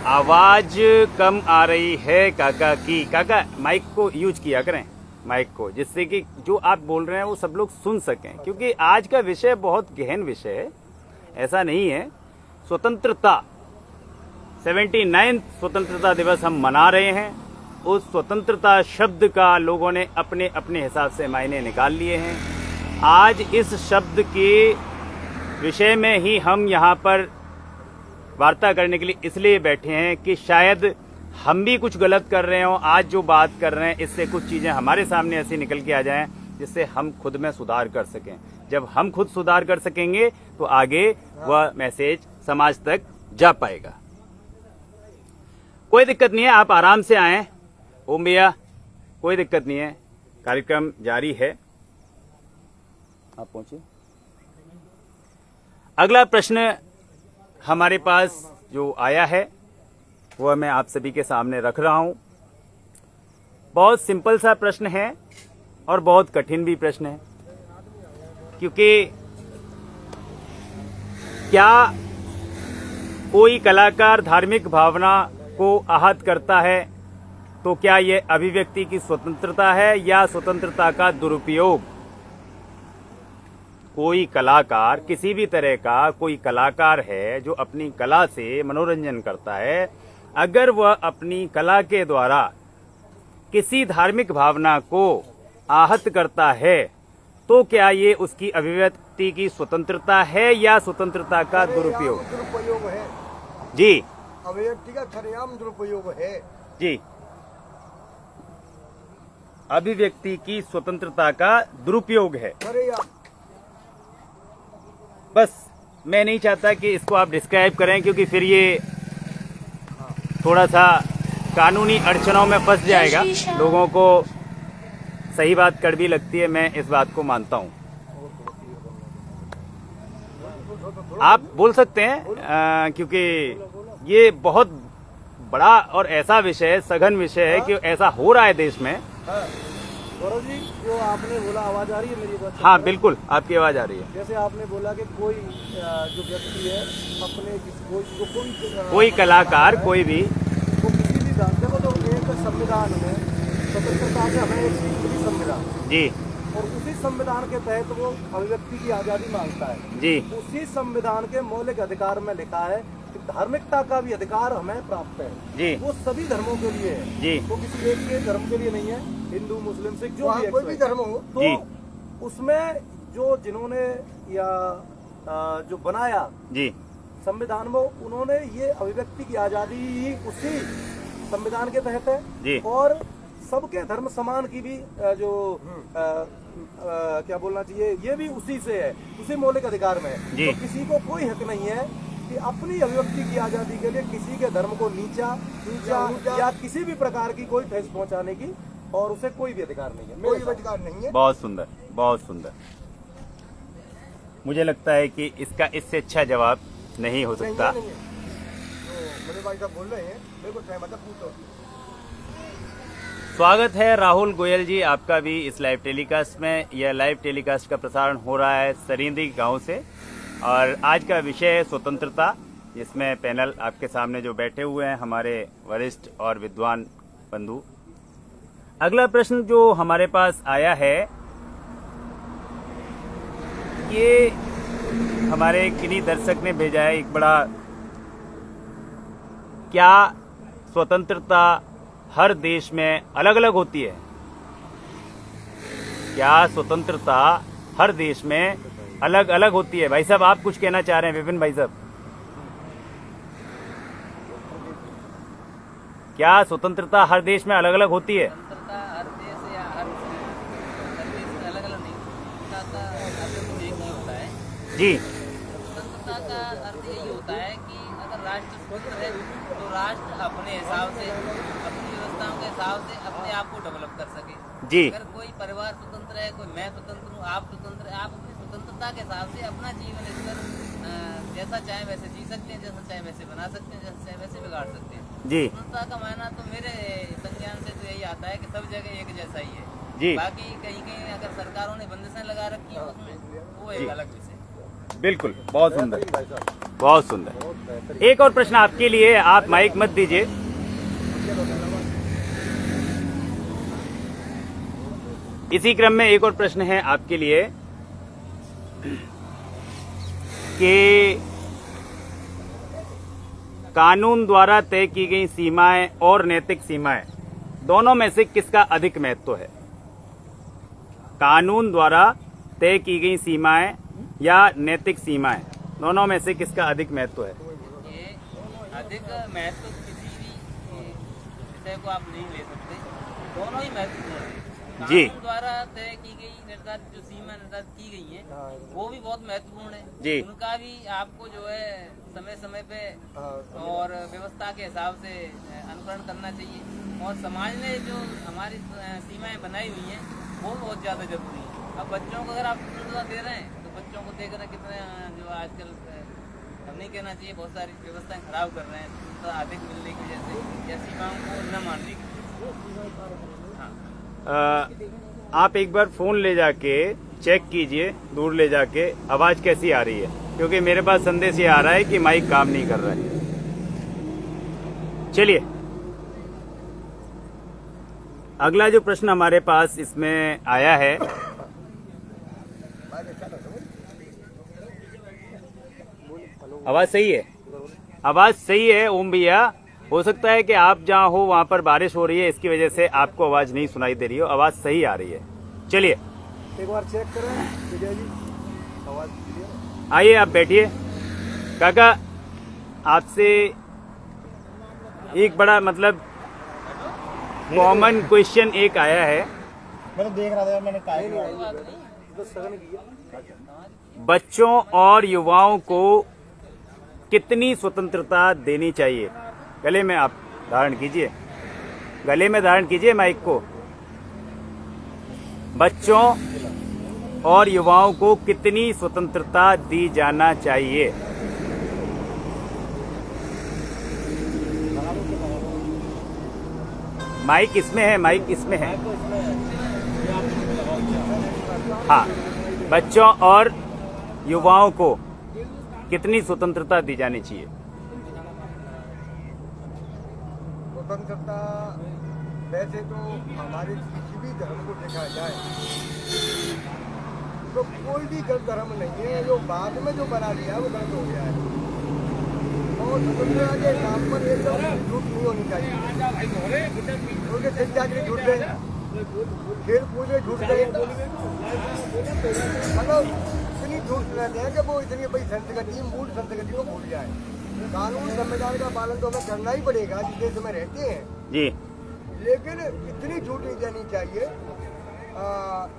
आवाज कम आ रही है काका की। काका माइक को यूज किया करें, माइक को, जिससे कि जो आप बोल रहे हैं वो सब लोग सुन सकें, क्योंकि आज का विषय बहुत गहन विषय है। ऐसा नहीं है, स्वतंत्रता 79 स्वतंत्रता दिवस हम मना रहे हैं। उस स्वतंत्रता शब्द का लोगों ने अपने अपने हिसाब से मायने निकाल लिए हैं। आज इस शब्द के विषय में ही हम यहाँ पर वार्ता करने के लिए इसलिए बैठे हैं कि शायद हम भी कुछ गलत कर रहे हों। आज जो बात कर रहे हैं इससे कुछ चीजें हमारे सामने ऐसी निकल के आ जाएं जिससे हम खुद में सुधार कर सकें। जब हम खुद सुधार कर सकेंगे तो आगे वह मैसेज समाज तक जा पाएगा। कोई दिक्कत नहीं है, आप आराम से आएं ओम भैया, कोई दिक्कत नहीं है, कार्यक्रम जारी है, आप पहुंचिए। अगला प्रश्न हमारे पास जो आया है वह मैं आप सभी के सामने रख रहा हूं। बहुत सिंपल सा प्रश्न है और बहुत कठिन भी प्रश्न है, क्योंकि क्या कोई कलाकार धार्मिक भावना को आहत करता है तो क्या यह अभिव्यक्ति की स्वतंत्रता है या स्वतंत्रता का दुरुपयोग? कोई कलाकार, किसी भी तरह का कोई कलाकार है जो अपनी कला से मनोरंजन करता है, अगर वह अपनी कला के द्वारा किसी धार्मिक भावना को आहत करता है तो क्या ये उसकी अभिव्यक्ति की स्वतंत्रता है या स्वतंत्रता का दुरुपयोग? दुरुपयोग है जी, अभिव्यक्ति का सरेआम दुरुपयोग है। जी अभिव्यक्ति की स्वतंत्रता का दुरुपयोग है। अरे यार, बस मैं नहीं चाहता कि इसको आप डिस्क्राइब करें, क्योंकि फिर ये थोड़ा सा कानूनी अड़चनों में फंस जाएगा। लोगों को सही बात कड़वी लगती है, मैं इस बात को मानता हूं। आप बोल सकते हैं क्योंकि ये बहुत बड़ा और ऐसा विषय है, सघन विषय है कि ऐसा हो रहा है देश में। गौरव जी, जो आपने बोला, आवाज आ रही है मेरी बात? हाँ बिल्कुल, आपकी आवाज आ रही है। जैसे आपने बोला कि कोई जो व्यक्ति है अपने कोई कलाकार, कोई भी वो किसी भी देखो तो एक संविधान में स्वतंत्रता से हमें एक सीट मिली, संविधान जी, और उसी संविधान के तहत वो अभिव्यक्ति की आजादी मांगता है जी, उसी संविधान के मौलिक अधिकार में लिखा है कि धार्मिकता का भी अधिकार हमें प्राप्त है जी, वो सभी धर्मों के लिए है जी, वो किसी एक के धर्म के लिए नहीं है। हिंदू, मुस्लिम, सिख, जो वहाँ भी कोई भी धर्म हो, जी। तो उसमें जो जिन्होंने या जो बनाया जी, संविधान में, उन्होंने ये अभिव्यक्ति की आजादी ही उसी संविधान के तहत जी। है और सबके धर्म समान की भी जो क्या बोलना चाहिए, ये भी उसी से है, उसी मौलिक अधिकार में है। जी। तो किसी को कोई हक नहीं है कि अपनी अभिव्यक्ति की आजादी के लिए किसी के धर्म को नीचा या किसी भी प्रकार की कोई ठेस पहुंचाने की, और उसे कोई भी अधिकार नहीं है। कोई अधिकार नहीं है। बहुत सुंदर, बहुत सुंदर। मुझे लगता है कि इसका इससे अच्छा जवाब नहीं हो सकता। नहीं है। तो मेरे भाई साहब बोल रहे हैं, बिल्कुल सहमत है, पूछो। स्वागत है राहुल गोयल जी आपका भी इस लाइव टेलीकास्ट में। यह लाइव टेलीकास्ट का प्रसारण हो रहा है सरिंदी गांव से, और आज का विषय है स्वतंत्रता, जिसमें पैनल आपके सामने जो बैठे हुए हैं हमारे वरिष्ठ और विद्वान बंधु। अगला प्रश्न जो हमारे पास आया है, ये हमारे किन्हीं दर्शक ने भेजा है, एक बड़ा, क्या स्वतंत्रता हर देश में अलग अलग होती है? क्या स्वतंत्रता हर देश में अलग अलग होती है? भाई साहब, आप कुछ कहना चाह रहे हैं? विपिन भाई साहब, क्या स्वतंत्रता हर देश में अलग अलग होती है? स्वतंत्रता हर देश या हर देश में अलग अलग नहीं, स्वतंत्रता का अर्थ तो एक ही होता है। जी, स्वतंत्रता का अर्थ यही होता है कि अगर राष्ट्र स्वतंत्र है तो राष्ट्र अपने हिसाब से, अपनी व्यवस्थाओं के हिसाब से अपने आप को डेवलप कर सके। जी, अगर कोई परिवार स्वतंत्र है, कोई मैं स्वतंत्र हूँ, आप स्वतंत्र है, आप अपनी स्वतंत्रता के हिसाब से अपना जीवन स्तर जैसा चाहे वैसे जी सकते हैं, जैसा चाहे वैसे बना सकते हैं, जैसा चाहे वैसे बिगाड़ सकते हैं। जी, स्वतंत्रता का मायना तो मेरे संज्ञान से तो यही आता है कि सब जगह एक जैसा ही है। जी, बाकी कहीं कहीं अगर सरकारों ने बंदिशें लगा रखी हैं उसमें, वो एक अलग विषय। बिल्कुल, बहुत सुंदर, भाई साहब, बहुत सुंदर। एक और प्रश्न आपके लिए, आप माइक मत दीजिए। इसी क्रम में एक और प्रश्न है आपके लिए कि कानून द्वारा तय की गई सीमाएं और नैतिक सीमाएं, दोनों में से किसका अधिक महत्व है? कानून द्वारा तय की गई सीमाएं या नैतिक सीमाएं, दोनों में से किसका अधिक महत्व है? ये अधिक महत्व किसी भी विषय को आप नहीं ले सकते, दोनों ही महत्वपूर्ण है। जी। कानून द्वारा तय की गई निर्धारित जो सीमा निर्धारित की गई है वो भी बहुत महत्वपूर्ण है। जी। उनका भी आपको जो है समय समय पे और व्यवस्था के हिसाब से अनुकरण करना चाहिए। और समाज ने जो हमारी सीमाएं बनाई हुई हैं वो बहुत ज़्यादा जरूरी है। अब बच्चों को अगर आप स्वतंत्रता दे रहे हैं तो बच्चों को देख रहे हैं कितने जो आजकल हम नहीं कहना चाहिए, बहुत सारी व्यवस्थाएं खराब कर रहे हैं स्वतंत्रता अधिक मिलने की वजह से या सीमाओं को न मानने की वजह से। आप एक बार फोन ले जाके चेक कीजिए, दूर ले जाके आवाज कैसी आ रही है, क्योंकि मेरे पास संदेश ये आ रहा है कि माइक काम नहीं कर रहा है। चलिए, अगला जो प्रश्न हमारे पास इसमें आया है, आवाज सही है? आवाज सही है ओम भैया। हो सकता है कि आप जहां हो वहां पर बारिश हो रही है, इसकी वजह से आपको आवाज नहीं सुनाई दे रही हो, आवाज सही आ रही है। चलिए एक बार चेक करें विजय जी, आवाज क्लियर है? आइए, आप बैठिए। काका, आपसे एक बड़ा मतलब कॉमन क्वेश्चन एक आया है मैं तो देख रहा था, मैंने कहा तो सघन किया। बच्चों और युवाओं को कितनी स्वतंत्रता देनी चाहिए? गले में आप धारण कीजिए, गले में धारण कीजिए माइक को। बच्चों और युवाओं को कितनी स्वतंत्रता दी जाना चाहिए? माइक इसमें है, माइक इसमें है। हाँ, बच्चों और युवाओं को कितनी स्वतंत्रता दी जानी चाहिए? स्वतंत्रता वैसे तो हमारे किसी भी धर्म को देखा जाए तो कोई भी गलत धर्म नहीं है, जो बाद में जो बना लिया वो गलत हो गया है। और स्वतंत्रता के नाम पर एकदम झूठ नहीं होनी चाहिए, क्योंकि शिक्षा के झूठ गए, खेल कूद में झूठ गए, मतलब इतनी झूठ रहते हैं कि वो इतनी बड़ी संस्कृति, मूल संस्कृति को भूल जाए। कानून संविधान का पालन तो हमें करना ही पड़ेगा जिस देश में रहते हैं जी, लेकिन इतनी छूट नहीं देनी चाहिए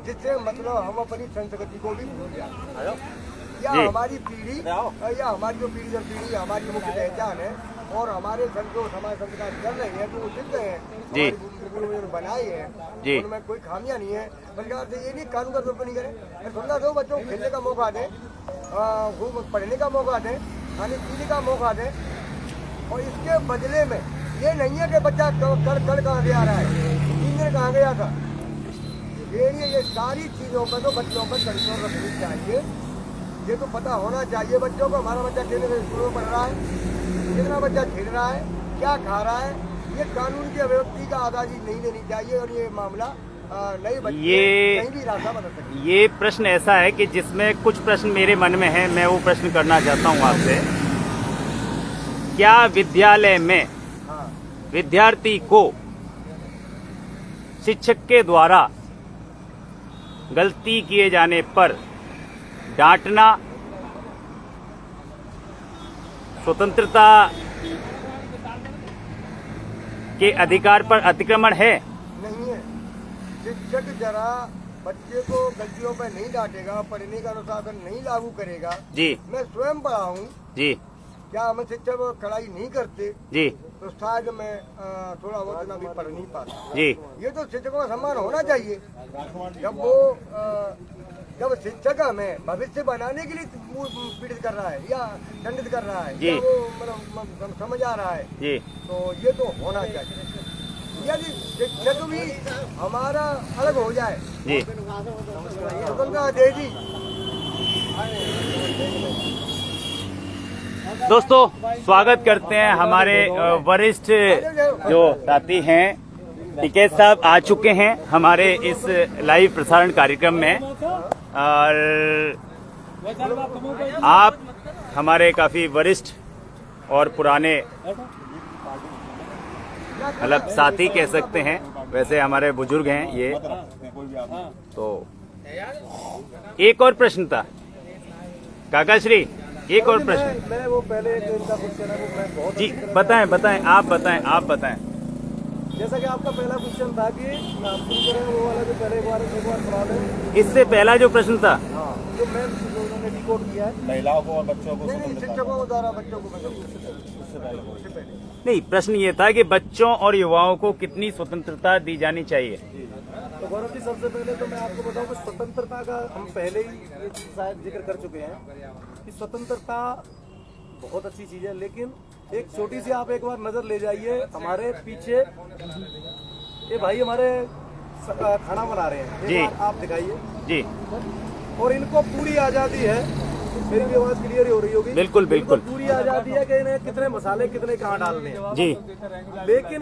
जिससे मतलब हम अपनी संस्कृति को भी भूल जाए, या जी। हमारी पीढ़ी या हमारी जो पीढ़ी दर पीढ़ी हमारी मुख्य पहचान है और हमारे जो समाज संस्कार चल रहे हैं जो सिद्ध हैं, जी। हमारे बनाए हैं, जी। उनमें कोई खामियां नहीं है। बल्कि ये नहीं कानून का दुरुपयोग नहीं करें, सुनना दो, बच्चों को खेलने का मौका दें, खूब पढ़ने का मौका दें, खाने पीने का मौका दें, और इसके बदले में ये नहीं है कि बच्चा कल कहाँ से आ रहा है, 3 दिन कहाँ गया था। ये सारी चीज़ों पर तो बच्चों पर कंट्रोल रखनी चाहिए। ये तो पता होना चाहिए बच्चों को हमारा बच्चा खेलने में स्कूलों में पढ़ रहा है, कितना बच्चा खेल रहा है, क्या खा रहा है। ये कानून की अभिव्यक्ति का आज़ादी नहीं देनी चाहिए और ये मामला नए बच्चे कहीं भी रास्ता बदल सकते। ये प्रश्न ऐसा है कि जिसमें कुछ प्रश्न मेरे मन में है, मैं वो प्रश्न करना चाहता हूँ आपसे। क्या विद्यालय में विद्यार्थी को शिक्षक के द्वारा गलती किए जाने पर डांटना स्वतंत्रता के अधिकार पर अतिक्रमण है? नहीं है। शिक्षक जरा बच्चे को गलतियों पर नहीं डांटेगा, पढ़ने का अनुशासन नहीं लागू करेगा। जी मैं स्वयं पढ़ा हूँ, जी क्या हम शिक्षक कड़ाई नहीं करते जी तो शायद मैं थोड़ा बहुत इतना भी पढ़ नहीं पाता। जी ये तो शिक्षकों का सम्मान होना चाहिए। जब शिक्षक हमें भविष्य बनाने के लिए पीड़ित कर रहा है या दंडित कर रहा है, जी। या वो मतलब समझ आ रहा है, जी तो ये तो होना चाहिए। यदि शिक्षक भी हमारा अलग हो जाए, जी स्वतंत्रता दे दी। दोस्तों, स्वागत करते हैं हमारे वरिष्ठ जो साथी हैं। टिकैत साहब आ चुके हैं हमारे इस लाइव प्रसारण कार्यक्रम में, और आप हमारे काफी वरिष्ठ और पुराने मतलब साथी कह सकते हैं, वैसे हमारे बुजुर्ग हैं ये। तो एक और प्रश्न था काका श्री, एक और प्रश्न। मैं वो पहले जो इनका क्वेश्चन है वो मैं बहुत जी अच्छी तरह बताएं बताएं, आप बताएं। जैसा कि आपका पहला क्वेश्चन था कि आप सुन रहे वो वाला जो पहले एक बार सुना दें। इससे पहला जो प्रश्न था, हाँ, जो मैं जो उन्होंने डिकोड किया है, महिलाओं को और बच्चों को नहीं, शिक्षकों के द्वारा बच्चों को नहीं, प्रश्न ये था कि बच्चों और युवाओं को कितनी स्वतंत्रता दी जानी चाहिए। तो गौरव जी सबसे पहले तो मैं आपको बताऊं कि स्वतंत्रता का हम पहले ही ये चीज़ शायद जिक्र कर चुके हैं कि स्वतंत्रता बहुत अच्छी चीज़ है, लेकिन एक छोटी सी आप एक बार नज़र ले जाइए हमारे पीछे, ये भाई हमारे खाना बना रहे हैं, जी। एक बार आप दिखाइए जी और इनको पूरी आज़ादी है, मेरी भी आवाज़ क्लियर हो रही होगी। बिल्कुल बिल्कुल इनको पूरी आज़ादी है कि इन्हें कितने मसाले कितने कहाँ डालने हैं, जी लेकिन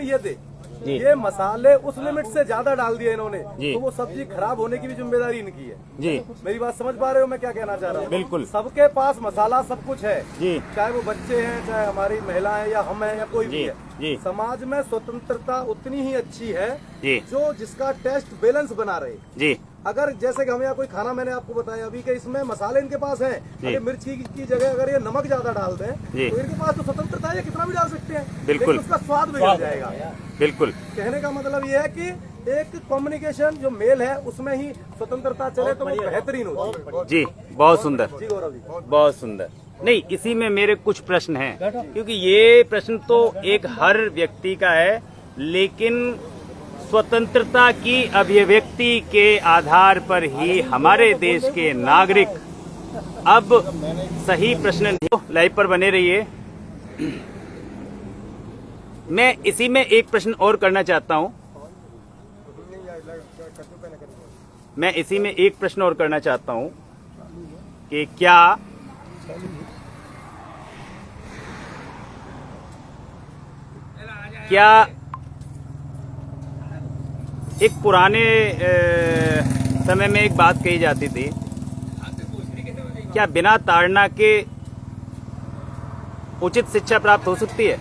जी। ये मसाले उस लिमिट से ज्यादा डाल दिए इन्होंने, जी। तो वो सब्जी खराब होने की भी जिम्मेदारी इनकी है। जी मेरी बात समझ पा रहे हो मैं क्या कहना चाह रहा हूँ? बिल्कुल। सबके पास मसाला सब कुछ है, जी चाहे वो बच्चे हैं, चाहे हमारी महिलाएं या हम हैं या कोई भी जी है। जी समाज में स्वतंत्रता उतनी ही अच्छी है जी जो जिसका टेस्ट बैलेंस बना रहे। जी अगर जैसे कि हम यहाँ कोई खाना मैंने आपको बताया अभी कि इसमें मसाले इनके पास हैं, अगर मिर्च की जगह अगर ये नमक ज्यादा डाल दें जी। तो इनके पास तो स्वतंत्रता है, ये कितना भी डाल सकते हैं, बिल्कुल। लेकिन उसका स्वाद बिगड़ जाएगा। बिल्कुल कहने का मतलब ये है कि एक कम्युनिकेशन जो मेल है उसमें ही स्वतंत्रता चले तो वो बेहतरीन हो। जी बहुत सुंदर, जी गौरव जी। बहुत सुंदर। नहीं, इसी में मेरे कुछ प्रश्न हैं, क्योंकि ये प्रश्न तो एक हर व्यक्ति का है, लेकिन स्वतंत्रता की अभिव्यक्ति के आधार पर ही हमारे देश के नागरिक अब सही प्रश्न लाइव पर बने रहिए। मैं इसी में एक प्रश्न और करना चाहता हूं। मैं इसी में एक प्रश्न और करना चाहता हूं कि क्या एक पुराने समय में एक बात कही जाती थी, क्या बिना ताड़ना के उचित शिक्षा प्राप्त हो सकती है?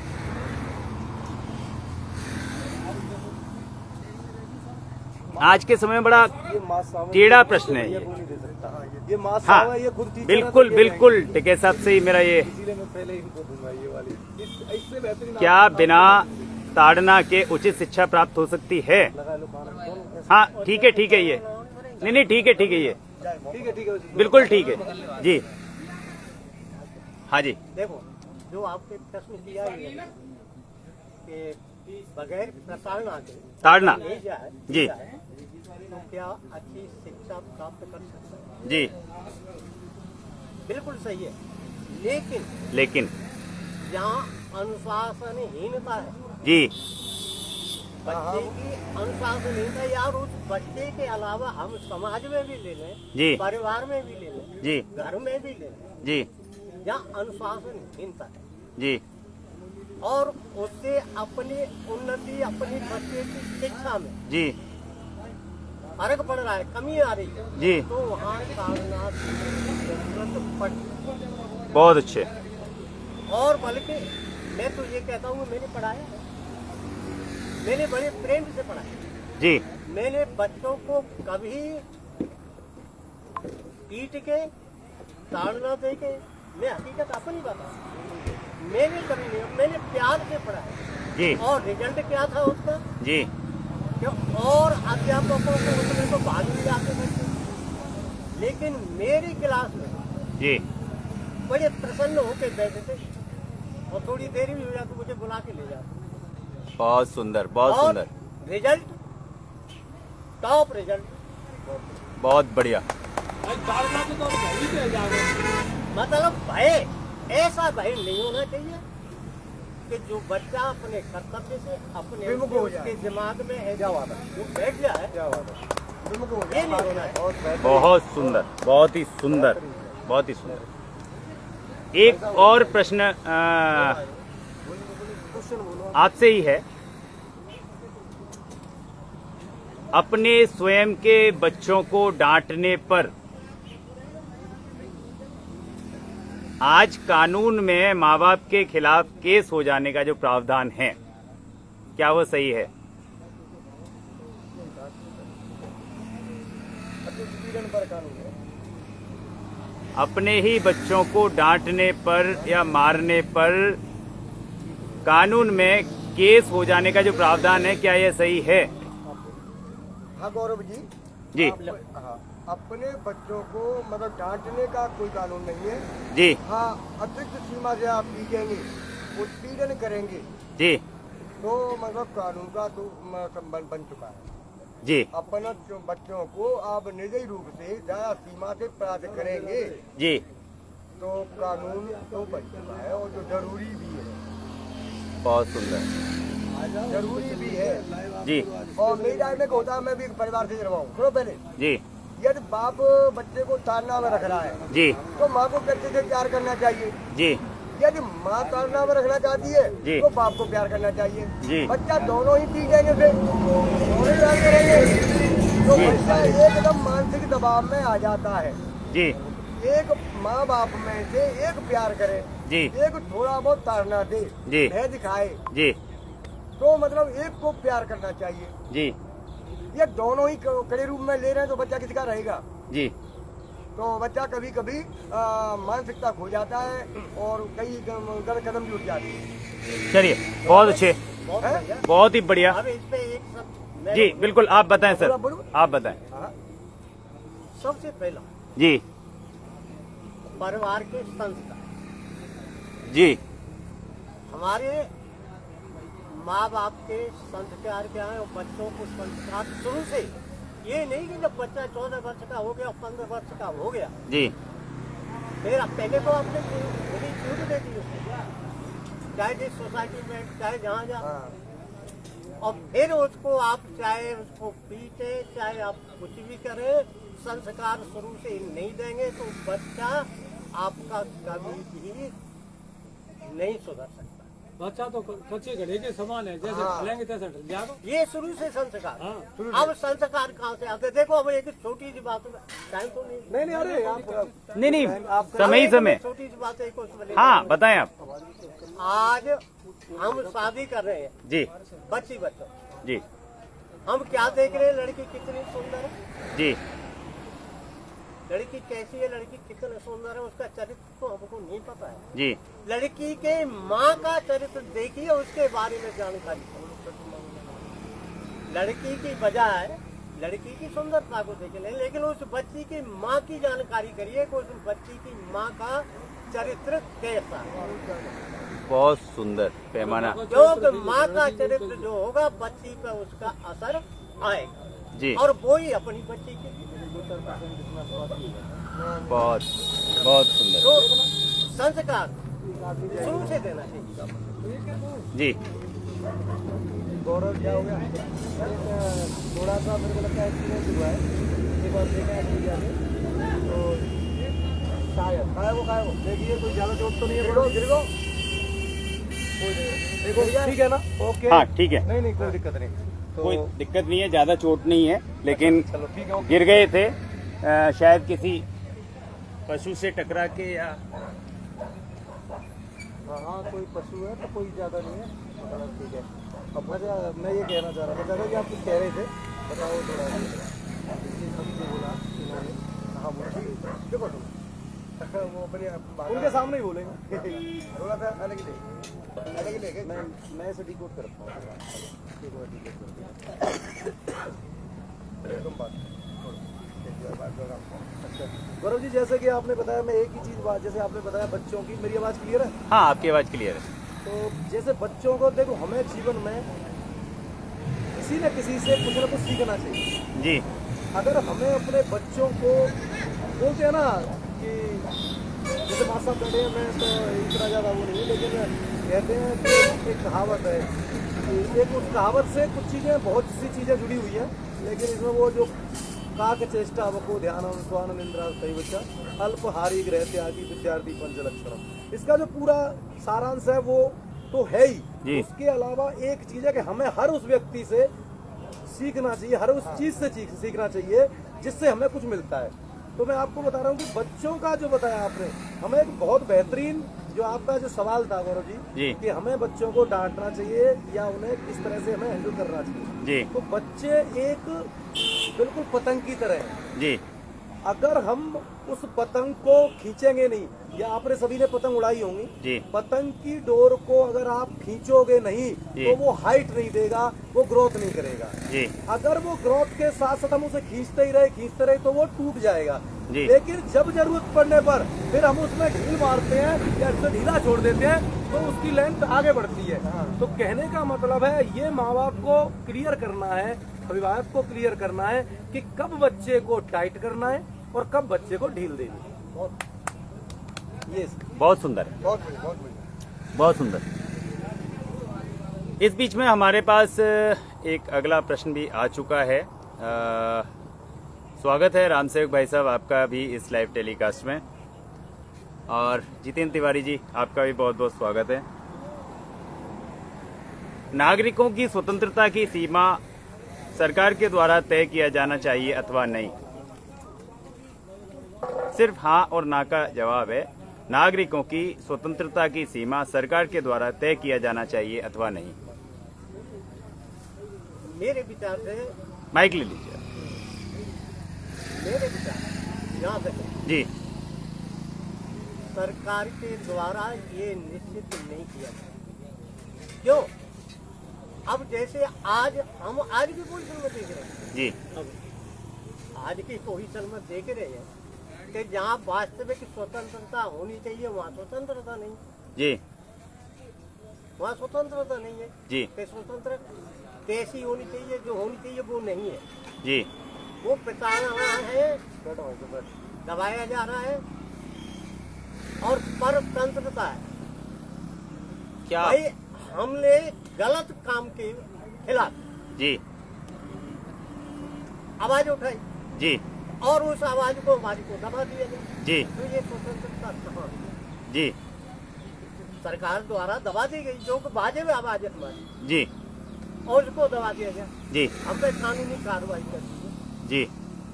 आज के समय में बड़ा टेढ़ा प्रश्न है ये। हाँ, ये खुद टीचर बिल्कुल बिल्कुल टिके साहब से ही मेरा ये, इसीलिए मैं पहले इनको दूंगा ये वाली। इससे बेहतरीन क्या बिना ताड़ना के उचित शिक्षा प्राप्त हो सकती है? हाँ ठीक है ये, नहीं ठीक है ये, ठीक है बिल्कुल ठीक है जी। हाँ जी, देखो, जो आपने प्रश्न किया है कि बगैर प्रताड़ना के ताड़ना ले जाए जी तो क्या अच्छी शिक्षा प्राप्त कर सकते हैं? जी, बिल्कुल सही है, लेकिन जहाँ अनुशासनहीनता है, जी बच्चे की अनुशासनहीनता, या उस बच्चे के अलावा हम समाज में भी ले लें, जी परिवार में भी ले लें, जी घर में भी ले लें, जी जहाँ अनुशासनहीनता है जी और उससे अपनी उन्नति, अपनी बच्चे की शिक्षा में जी फर्क पड़ रहा है, कमी आ रही है, जी, तो वहाँ ताड़ना की जरूरत पड़ती है। बहुत अच्छे। और बल्कि मैं तो ये कहता हूँ, मैंने पढ़ाया, मैंने बड़े प्रेम से पढ़ाया जी, मैंने बच्चों को कभी पीट के ताड़ना दे के, मैं हकीकत अपनी बता, मैंने कभी नहीं, मैंने प्यार से पढ़ाया जी और रिजल्ट क्या था उसका, जी और अध्यापकों को उसमें तो भाग भी जाते बच्चे, लेकिन मेरी क्लास में जी बड़े प्रसन्न होकर बैठे थे और थोड़ी देरी भी हो जाती मुझे बुला के ले जाते। बहुत सुंदर, बहुत और सुंदर, रिजल्ट टॉप रिजल्ट, बहुत बढ़िया। ताड़ना के तो भय ही रह जाओगे। मतलब भय, ऐसा भय नहीं होना चाहिए कि जो बच्चा अपने कर्तव्य से अपने विमुख हो जाए, उसके दिमाग में है जो बैठ जाए, ये नहीं होना चाहिए। बहुत सुंदर, बहुत ही सुंदर, बहुत ही सुंदर। एक और प्रश्न आपसे ही है। अपने स्वयं के बच्चों को डांटने पर आज कानून में माँ बाप के खिलाफ केस हो जाने का जो प्रावधान है, क्या वो सही है? अपने ही बच्चों को डांटने पर या मारने पर कानून में केस हो जाने का जो प्रावधान है, क्या यह सही है? हाँ गौरव जी, जी हाँ, अपने बच्चों को मतलब डांटने का कोई कानून नहीं है जी हाँ, अतिरिक्त सीमा से आप पीटेंगे, उत्पीड़न करेंगे जी तो मतलब कानून का तो मतलब बन चुका है जी अपने जो बच्चों को आप निजी रूप से ज्यादा सीमा से अपराध करेंगे जी, तो कानून तो बन चुका है और जो जरूरी भी है, बहुत सुंदर जरूरी भी है जी और मेरी राय में होता है, मैं भी परिवार से रहा हूँ। सुनो पहले, जी यदि बाप बच्चे को ताड़ना में रख रहा है जी तो माँ को बच्चे से प्यार करना चाहिए। जी यदि माँ ताड़ना में रखना चाहती है जी। तो बाप को प्यार करना चाहिए। जी। बच्चा दोनों ही पीटेंगे, फिर दोनों ही प्यार करेंगे तो बच्चा एकदम मानसिक दबाव में आ जाता है। जी एक माँ बाप में से एक प्यार करे, जी एक थोड़ा बहुत ताड़ना दे, जी। भय दिखाए, जी तो मतलब एक को प्यार करना चाहिए। जी ये दोनों ही कड़े रूप में ले रहे हैं तो बच्चा किसका रहेगा? जी तो बच्चा कभी कभी मानसिकता खो जाता है और कई गलत कदम भी उठ जाते हैं। चलिए, बहुत अच्छे, बहुत बढ़िया। बहुत ही बढ़िया। अब इस पे एक सब मैं जी बिल्कुल, आप बताएं सर, आप बताएं। सबसे पहला जी परिवार के संस्कार। जी हमारे माँ बाप के संस्कार क्या है और बच्चों को संस्कार शुरू से, ये नहीं कि जब बच्चा 14 वर्ष का हो गया 15 वर्ष का हो गया जी फिर अब पहले तो आपने पूरी छूट दे दी उसको, चाहे जिस सोसाइटी में चाहे जहाँ जहाँ, और फिर उसको आप चाहे उसको पीटे चाहे आप कुछ भी करें, संस्कार शुरू से नहीं देंगे तो बच्चा आपका कभी भी नहीं सुधर सकता। बच्चा तो कच्चे घड़े के समान है, जैसे ढलेंगे तैसे ढल जाएगा। ये शुरू से संस्कार। हाँ। अब संस्कार कहाँ से आते? देखो अब एक छोटी सी बात में टाइम तो नहीं, नहीं अरे आप नहीं समय ही समय। छोटी सी बात है एक उसमें ले हाँ बताएं आप। आज हम शादी कर रहे हैं जी बच्चों, जी हम क्या देख रहे हैं? लड़की कितनी सुंदर है, जी लड़की कैसी है, लड़की कितनी सुंदर है, उसका चरित्र तो हमको नहीं पता है। जी लड़की के माँ का चरित्र देखिए, उसके बारे में जानकारी। लड़की की बजाय लड़की की सुंदरता को देख लें, लेकिन उस बच्ची की माँ की जानकारी करिए कि उस बच्ची की माँ का चरित्र कैसा है। बहुत सुंदर पैमाना। जो माँ का चरित्र जो होगा बच्ची पे उसका असर आएगा जी और वो ही अपनी बच्ची की बहुत बहुत सुंदर। तो संस्कार शुरू से देना चाहिए। जी गौरव क्या हो गया, थोड़ा सा मेरे को लगता है एक्सीडेंट हुआ है, एक बार देखा है मीडिया में, तो शायद खाए वो देखिए कोई ज्यादा चोट तो नहीं है, देखो ठीक है ना? ओके हाँ ठीक है, नहीं कोई दिक्कत नहीं, तो कोई दिक्कत नहीं है, ज्यादा चोट नहीं है, लेकिन चलो ठीक है। गिर गए थे शायद किसी पशु से टकरा के या हाँ कोई पशु है तो कोई ज्यादा नहीं है, मतलब ठीक है। अब मैं ये कहना चाह रहा था दादा जी, आप कुछ कह रहे थे, बताओ थोड़ा। अभी जो बोला इन्होंने, हाँ बोला देखो वो अपने उनके सामने ही बोलेंगे। थोड़ा सा अलग ही लेके मैं इसे डिकोड करता हूँ। तुम बात अच्छा गौरव जी, जैसे कि आपने बताया, मैं एक ही चीज बात, जैसे आपने बताया बच्चों की, मेरी आवाज क्लियर है? हाँ आपकी आवाज क्लियर है। तो जैसे बच्चों को देखो, हमें जीवन में किसी न किसी से कुछ ना कुछ सीखना चाहिए। जी अगर हमें अपने बच्चों को बोलते हैं ना कि जैसे माँ साहब बैठे हैं, मैं तो इतना ज़्यादा वो नहीं, लेकिन कहते हैं कि एक कहावत है कि एक उस कहावत से कुछ चीज़ें, बहुत सी चीज़ें जुड़ी हुई हैं, लेकिन इसमें वो जो काक चेष्टा वको ध्यान स्वान निंद्रा कई बच्चा अल्पहारी ग्रह त्यागी विद्यार्थी पंचलक्षण, इसका जो पूरा सारांश है वो तो है ही। उसके अलावा एक चीज़ है कि हमें हर उस व्यक्ति से सीखना चाहिए, हर उस चीज़ से सीखना चाहिए जिससे हमें कुछ मिलता है। तो मैं आपको बता रहा हूँ कि बच्चों का जो बताया आपने, हमें एक बहुत बेहतरीन जो आपका जो सवाल था गौरव जी कि हमें बच्चों को डांटना चाहिए या उन्हें किस तरह से हमें हैंडल करना चाहिए जी। तो बच्चे एक बिल्कुल पतंग की तरह हैं जी। अगर हम उस पतंग को खींचेंगे नहीं, या आपने सभी ने पतंग उड़ाई होंगी जी, पतंग की डोर को अगर आप खींचोगे नहीं तो वो हाइट नहीं देगा, वो ग्रोथ नहीं करेगा जी। अगर वो ग्रोथ के साथ साथ हम उसे खींचते रहे तो वो टूट जाएगा जी। लेकिन जब जरूरत पड़ने पर फिर हम उसमें ढील मारते हैं या उसे ढीला छोड़ देते हैं तो उसकी लेंथ आगे बढ़ती है। तो कहने का मतलब है ये माँ बाप को क्लियर करना है, अभिभावक को क्लियर करना है कि कब बच्चे को टाइट करना है और कब बच्चे को ढील देनी है। ये बहुत सुंदर है, बहुत सुंदर। इस बीच में हमारे पास एक अगला प्रश्न भी आ चुका है। स्वागत है रामसेवक भाई साहब आपका भी इस लाइव टेलीकास्ट में, और जितेंद्र तिवारी जी आपका भी बहुत बहुत स्वागत है। नागरिकों की स्वतंत्रता की सीमा सरकार के द्वारा तय किया जाना चाहिए अथवा नहीं? सिर्फ हाँ और ना का जवाब है। नागरिकों की स्वतंत्रता की सीमा सरकार के द्वारा तय किया जाना चाहिए अथवा नहीं? मेरे विचार से, माइक ले लीजिए। मेरे विचार यहाँ तक जी। सरकार के द्वारा ये निश्चित नहीं किया जाए। क्यों? अब जैसे आज हम आज की पोजीशन में देख रहे हैं, जी आज की पोजीशन में देख रहे हैं कि जहाँ वास्तविक स्वतंत्रता होनी चाहिए वहाँ स्वतंत्रता नहीं, जी वहाँ स्वतंत्रता नहीं है। जी कि स्वतंत्र कैसी होनी चाहिए, जो होनी चाहिए वो नहीं है। जी वो पिटाना है, दबाया जा रहा है और परतंत्रता है। क्या भाई हमने गलत काम के खिलाफ जी आवाज उठाई जी और उस आवाज को हमारी को दबा दिया गया, जी तो ये स्वतंत्रता कहाँ? जी सरकार द्वारा दबा दी गई जो कि वाजिब आवाज है हमारी, जी और उसको दबा दिया गया। जी अब पे कानूनी कार्रवाई कर दी है, जी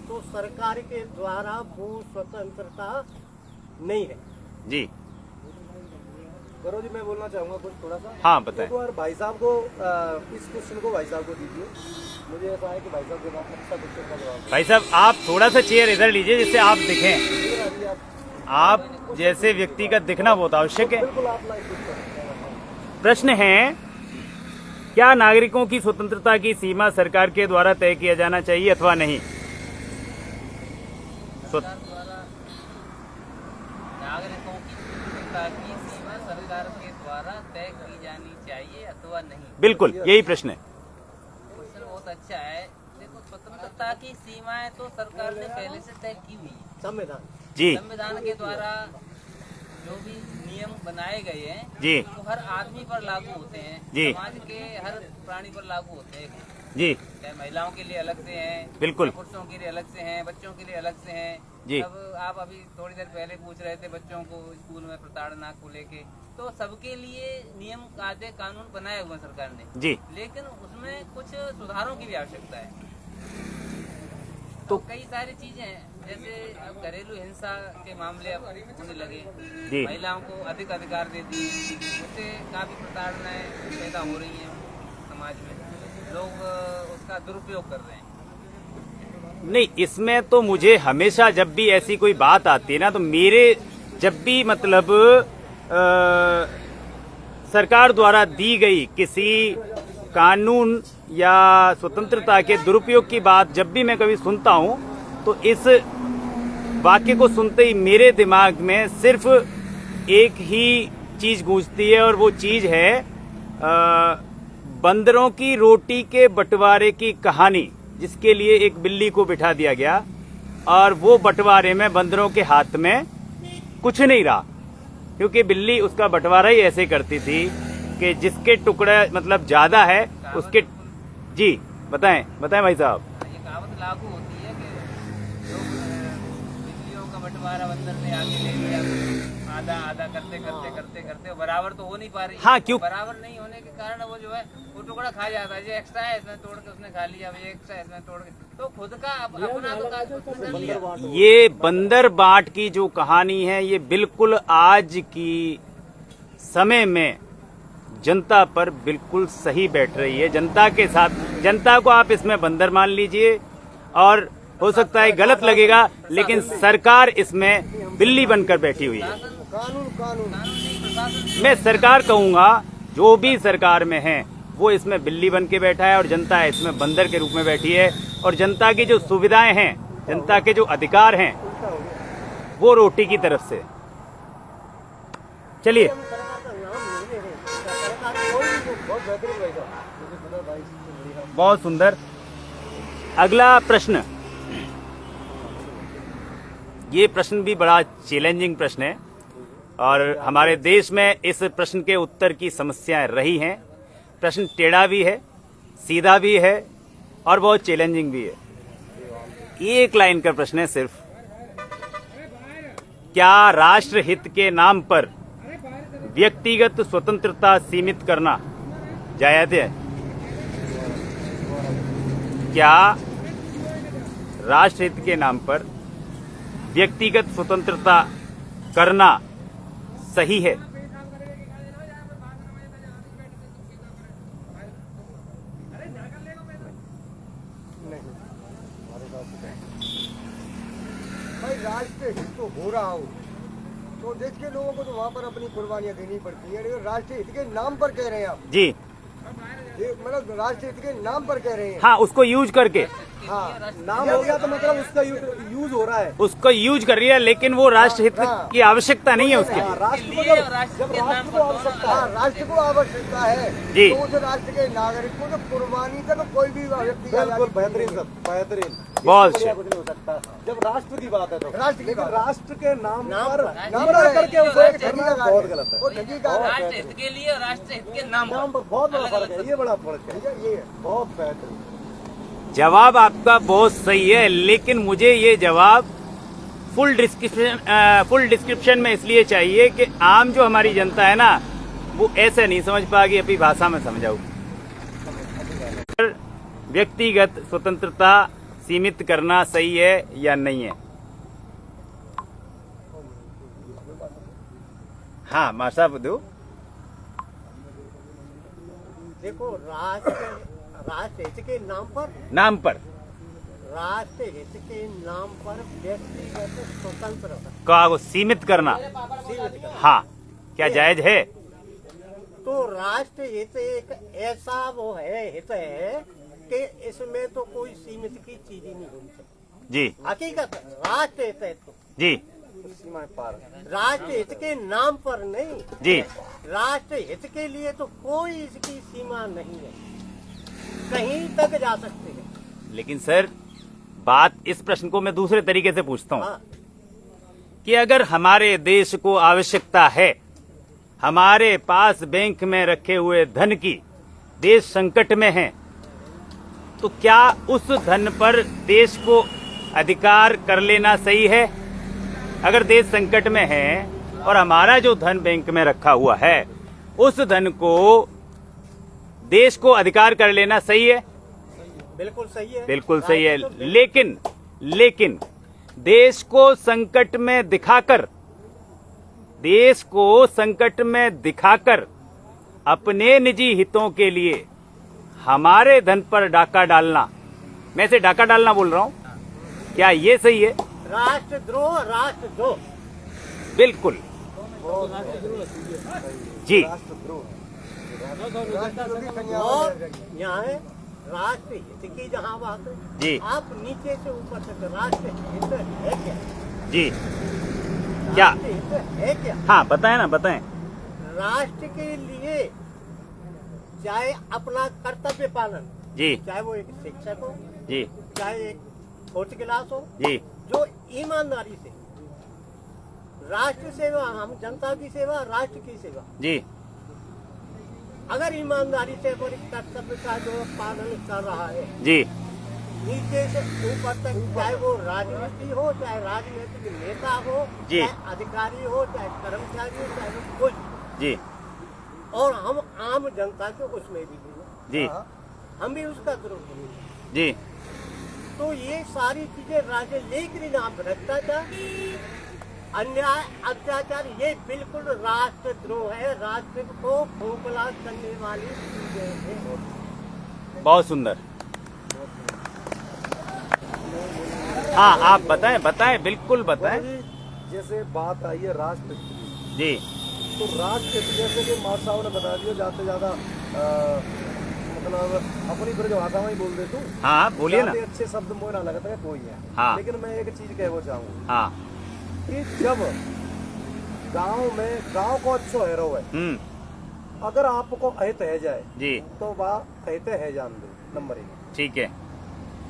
तो सरकार के द्वारा वो स्वतंत्रता नहीं है। जी गौरव जी मैं बोलना चाहूंगा कुछ थोड़ा सा। हाँ, बताएं। एक बार भाई साहब को इस क्वेश्चन को भाई साहब को दीजिए। मुझे ऐसा है कि भाई साहब जवाब अच्छा क्वेश्चन का जवाब भाई साहब आप थोड़ा सा चेयर इधर लीजिए जिससे आप दिखें। अभी आप जैसे व्यक्ति का दिखना बहुत आवश्यक है। बिल्कुल आप लाइव क्वेश्चन। प्रश्न है, क्या नागरिकों की स्वतंत्रता की सीमा सरकार के द्वारा तय किया जाना चाहिए अथवा नहीं? सरकार द्वारा नागरिकों की स्वतंत्रता की सीमा सरकार के द्वारा तय की जानी चाहिए अथवा नहीं? बिल्कुल यही प्रश्न है। क्वेश्चन बहुत अच्छा है। देखो, स्वतंत्रता की सीमाएं तो सरकार ने पहले से तय की हुई है। संविधान जी संविधान के द्वारा जो भी नियम बनाए गए हैं जी वो हर आदमी पर लागू होते हैं, जी। समाज के हर प्राणी पर लागू होते हैं। जी चाहे महिलाओं के लिए अलग से हैं, बिल्कुल। पुरुषों के लिए अलग से हैं, बच्चों के लिए अलग से हैं। जी। अब आप अभी थोड़ी देर पहले पूछ रहे थे बच्चों को स्कूल में प्रताड़ना को लेके, तो सबके लिए नियम कायदे कानून बनाए हुए हैं सरकार ने, जी लेकिन उसमें कुछ सुधारों की भी आवश्यकता है। तो तो कई सारी चीजें हैं, जैसे अब घरेलू हिंसा के मामले अब होने लगे, जी। महिलाओं को अधिक अधिकार दे दिए, उससे काफी प्रताड़नाएं पैदा हो रही हैं समाज में, लोग उसका दुरुपयोग कर रहे हैं। नहीं, इसमें तो मुझे हमेशा जब भी ऐसी कोई बात आती है ना, तो मेरे जब भी मतलब सरकार द्वारा दी गई किसी कानून या स्वतंत्रता के दुरुपयोग की बात जब भी मैं कभी सुनता हूं, तो इस वाक्य को सुनते ही मेरे दिमाग में सिर्फ एक ही चीज गूंजती है, और वो चीज है बंदरों की रोटी के बंटवारे की कहानी, जिसके लिए एक बिल्ली को बिठा दिया गया और वो बंटवारे में बंदरों के हाथ में कुछ नहीं रहा, क्योंकि बिल्ली उसका बंटवारा ही ऐसे करती थी कि जिसके टुकड़ा मतलब ज्यादा है उसके। जी बताएं बताएं भाई साहब। ये कहावत लागू होती है कि लोग बिजलियों का बंटवारा बंदर ने आगे ले लिया, आधा आधा करते करते करते करते बराबर तो हो नहीं पा रही। हाँ, क्यों? बराबर नहीं होने के कारण वो जो है वो टुकड़ा खा जाता है, जो एक्स्ट्रा है इसमें तोड़ के उसने खा लिया, ये एक्स्ट्रा है इसमें तोड़ के, तो खुद का अपना तो काज उसने कर लिया। ये बंदर बाट की जो कहानी है, ये बिल्कुल आज की समय में जनता पर बिल्कुल सही बैठ रही है। जनता के साथ, जनता को आप इसमें बंदर मान लीजिए और हो सकता है गलत लगेगा, लेकिन सरकार इसमें बिल्ली बनकर बैठी हुई है। कानून कानून मैं सरकार कहूंगा, जो भी सरकार में है वो इसमें बिल्ली बन के बैठा है और जनता इसमें बंदर के रूप में बैठी है, और जनता की जो सुविधाएं हैं, जनता के जो अधिकार हैं, वो रोटी की तरफ से। चलिए, सरकार का नाम नहीं है, सरकार कोई भी बहुत बेहतरीन भाई साहब, मुझे पता भाई इससे बढ़िया। बहुत सुंदर। अगला प्रश्न, ये प्रश्न भी बड़ा चैलेंजिंग प्रश्न है और हमारे देश में इस प्रश्न के उत्तर की समस्याएं रही हैं। प्रश्न टेढ़ा भी है, सीधा भी है और बहुत चैलेंजिंग भी है। एक लाइन का प्रश्न है सिर्फ, क्या राष्ट्र हित के नाम पर व्यक्तिगत स्वतंत्रता सीमित करना जायज है? क्या राष्ट्र हित के नाम पर व्यक्तिगत स्वतंत्रता करना सही है? भाई राष्ट्रीय हित तो हो रहा हो तो देश के लोगों को तो वहाँ पर अपनी कुर्बानियां देनी पड़ती है, लेकिन राष्ट्रीय हित के नाम पर कह रहे हैं आप। जी ये मतलब राष्ट्र हित के नाम पर कह रहे हैं। हाँ, उसको यूज करके, हाँ, नाम हो गया तो मतलब उसका यूज हो रहा है। उसको यूज कर रही है, लेकिन वो राष्ट्र हित की आवश्यकता नहीं है उसके। राष्ट्र को लिए जब राष्ट्र जब के राष्ट्र नाम को पर आवश्यकता हाँ, है, राष्ट्र को आवश्यकता है जी। तो उस राष्ट्र के नागरिकों को कुर्बानी का तो कोई भी व्यक्ति बिल्कुल बेहतरीन सब, बेहतरीन, बहुत इससे बढ़िया अच्छे। कुछ नहीं हो सकता जब राष्ट्र की बात है तो। राष्ट्र की लेकिन बात। राष्ट्र के नाम पर नाम गुमराह पर करके है, उसे ठगी करना लगा बहुत रहे हैं। गलत है। वो ठगी का राष्ट्र हित के लिए और राष्ट्र हित के नाम नाम पर पर बहुत बड़ा अलग-अलग फर्क है, ये बड़ा फर्क है, ये है। बहुत बेहतरीन। जवाब आपका बहुत सही है, लेकिन मुझे ये जवाब फुल डिस्क्रिप्शन में इसलिए चाहिए कि आम जो हमारी जनता है ना, वो ऐसे नहीं समझ पाएगी, अपनी भाषा में समझाऊं। व्यक्तिगत स्वतंत्रता सीमित करना सही है या नहीं है? हाँ, माशा दो। देखो, राष्ट्र हित के नाम पर राष्ट्र हित के नाम पर व्यक्तिगत स्वतंत्रता का सीमित करना, सीमित कर। हाँ, क्या जायज है? तो राष्ट्र हित एक ऐसा वो है, हित है कि इसमें तो कोई सीमित की चीज ही नहीं होनी चाहिए। जी हकीकत राष्ट्र हित है तो जी सीमाएं पार है। राष्ट्र हित के नाम पर नहीं, जी राष्ट्र हित के लिए तो कोई इसकी सीमा नहीं है, कहीं तक जा सकते हैं। लेकिन सर, बात इस प्रश्न को मैं दूसरे तरीके से पूछता हूँ हाँ, कि अगर हमारे देश को आवश्यकता है, हमारे पास बैंक में रखे हुए धन की, देश संकट में है, तो क्या उस धन पर देश को अधिकार कर लेना सही है? अगर देश संकट में है और हमारा जो धन बैंक में रखा हुआ है, उस धन को देश को अधिकार कर लेना सही है? बिल्कुल सही है, बिल्कुल सही है। राष्ट्र तो लेकिन देश को संकट में दिखाकर अपने निजी हितों के लिए हमारे धन पर डाका डालना, मैं इसे डाका डालना बोल रहा हूं, क्या ये सही है? राष्ट्रद्रोह, राष्ट्रद्रोह। बिल्कुल जी। राष्ट्रद्रोह राष्ट्र की संज्ञा और में रहेगी। यहाँ है राष्ट्र हित की जहाँ बात है, जी। आप नीचे से ऊपर तक राष्ट्र हित है क्या? जी क्या? राष्ट्र हित है क्या? हाँ, बताएं ना, बताएं। राष्ट्र के लिए चाहे अपना कर्तव्य पालन, जी चाहे वो एक शिक्षक हो, जी चाहे एक फोर्थ क्लास हो, जी जो ईमानदारी से राष्ट्र सेवा, हम जनता की सेवा, राष्ट्र की सेवा, जी अगर ईमानदारी से अपने कर्तव्य का जो पालन कर रहा है, जी नीचे से ऊपर तक, चाहे वो राजनीति हो, चाहे राजनीतिक नेता हो, जी। चाहे अधिकारी हो, चाहे कर्मचारी हो, चाहे वो कुछ, जी और हम आम जनता के उसमें भी हैं, जी हम भी उसका द्रोह करेंगे। जी तो ये सारी चीजें राज्य, लेकिन यहाँ भ्रष्टाचार, अन्याय, अत्याचार, ये बिल्कुल राष्ट्रद्रोह है, राष्ट्र को खोखला करने वाली चीजें हैं। बहुत सुंदर। हाँ, आप बताएं, बिल्कुल बताएं। जैसे बात आई है राष्ट्र की, जी तो राष्ट्र जैसे कि मार साहब ने बता दिया, ज्यादा से ज्यादा मतलब अपनी ब्रजभाषा में ही बोल देता हूँ। हाँ, बोलिए ना। ज्यादा अच्छे शब्द मुझे ना लगता है कोई है। हाँ। लेकिन मैं एक चीज कहना चाहूँगा हाँ। कि जब गांव को अच्छो है रो है, अगर आपको अहित है जाए जी तो वह अहित है जान दो, नंबर 1। ठीक है।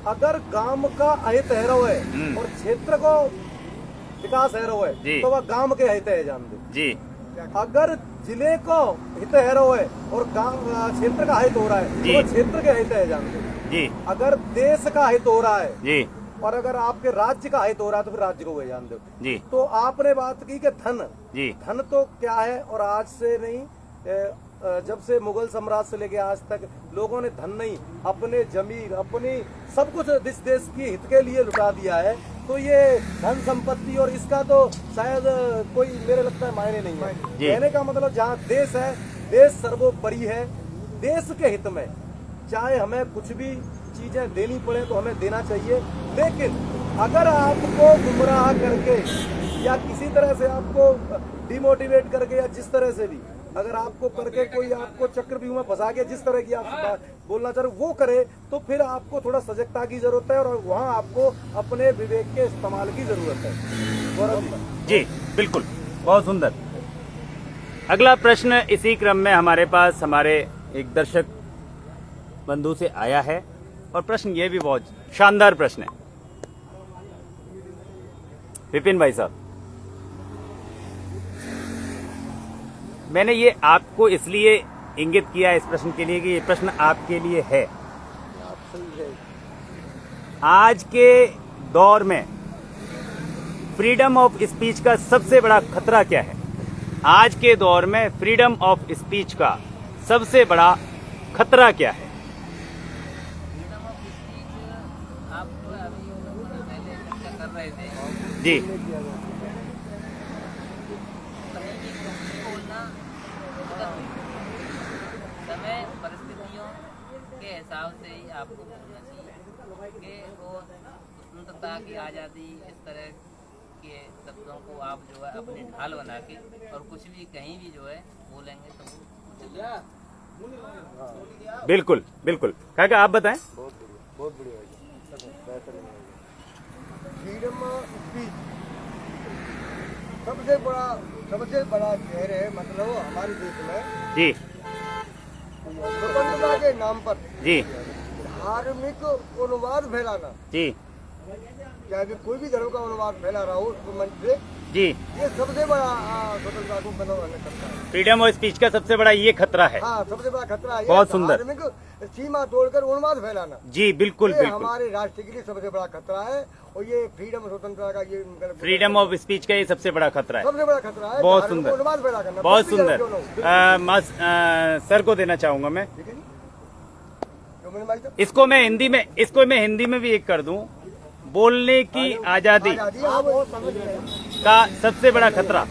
अगर गांव का अहित है रो है हम्म। और क्षेत्र को विकास है रो जी। है, तो वह गांव के हित है जान दो। जी अगर जिले को हित है रो है और गांव क्षेत्र का हित हो रहा है, जी। तो क्षेत्र के हित है जान दो। जी अगर देश का हित हो रहा है जी और अगर आपके राज्य का हित हो रहा है, तो फिर राज्य को वही जान दो। जी तो आपने बात की कि जी धन तो क्या है, और आज से नहीं, जब से मुगल साम्राज्य से लेके आज तक लोगों ने धन नहीं, अपने जमीन, अपनी सब कुछ देश की हित के लिए लुटा दिया है। तो ये धन संपत्ति और इसका तो शायद कोई, मेरे लगता है, मायने नहीं है। जी। कहने का मतलब जहाँ देश है, देश सर्वोपरि है, देश के हित में चाहे हमें कुछ भी चीजें देनी पड़े तो हमें देना चाहिए। लेकिन अगर आपको गुमराह करके या किसी तरह से आपको डिमोटिवेट करके या जिस तरह से भी अगर आपको करके कोई आपको चक्रव्यूह में फंसा के जिस तरह की आप बात बोलना चाह रहे हो वो करे, तो फिर आपको थोड़ा सजगता की जरूरत है और वहाँ आपको अपने विवेक के इस्तेमाल की जरूरत है। गौरव जी बिल्कुल, बहुत सुंदर। अगला प्रश्न इसी क्रम में हमारे पास हमारे एक दर्शक बंधु से आया है और प्रश्न ये भी बहुत शानदार प्रश्न है। विपिन भाई साहब, मैंने ये आपको इसलिए इंगित किया इस प्रश्न के लिए कि ये प्रश्न आपके लिए है। आज के दौर में फ्रीडम ऑफ स्पीच का सबसे बड़ा खतरा क्या है? आज के दौर में फ्रीडम ऑफ स्पीच का सबसे बड़ा खतरा क्या है? फ्रीडम ऑफ स्पीच आप अभी पहले चर्चा कर रहे थे जी कहीं भी कुछ भी बोलना समय परिस्थितियों के हिसाब से ही आपको बोलना चाहिए कि वो स्वतंत्रता की आज़ादी इस तरह के शब्दों को आप जो है अपनी ढाल बना के और कुछ भी कहीं भी जो है बोलेंगे तो वो बिल्कुल बिल्कुल। काका आप बताएं। बहुत बढ़िया फ्रीडम ऑफ स्पीच सबसे बड़ा जहर है, मतलब हमारे देश में जी स्वतंत्रता के नाम पर जी धार्मिक उन्माद फैलाना, जी चाहे भी कोई भी धर्म का उन्माद फैला रहा हो उसको मंच से, जी ये सबसे बड़ा स्वतंत्रता को बनवाने करता है। फ्रीडम ऑफ स्पीच का सबसे बड़ा ये खतरा है। हाँ, सबसे बड़ा खतरा है बहुत सुंदर। धार्मिक सीमा तोड़कर उन्माद फैलाना, जी बिल्कुल ये बिल्कुल। हमारे राष्ट्र के लिए सबसे बड़ा खतरा है और ये फ्रीडम स्वतंत्रता का ये फ्रीडम ऑफ स्पीच का ये सबसे बड़ा खतरा है। सबसे बड़ा खतरा है। बहुत धार्मिक सुंदर। उन्माद फैला करना, बहुत कोई भी धर्म सुंदर। क्यों ना हो। सर को देना चाहूंगा मैं। ठीक है जी? क्यों मैंने माइक तक? इसको मैं हिंदी में भी एक कर दूं। बोलने की आजादी आजादी आप है, वो समझ गए, का सबसे बड़ा खतरा।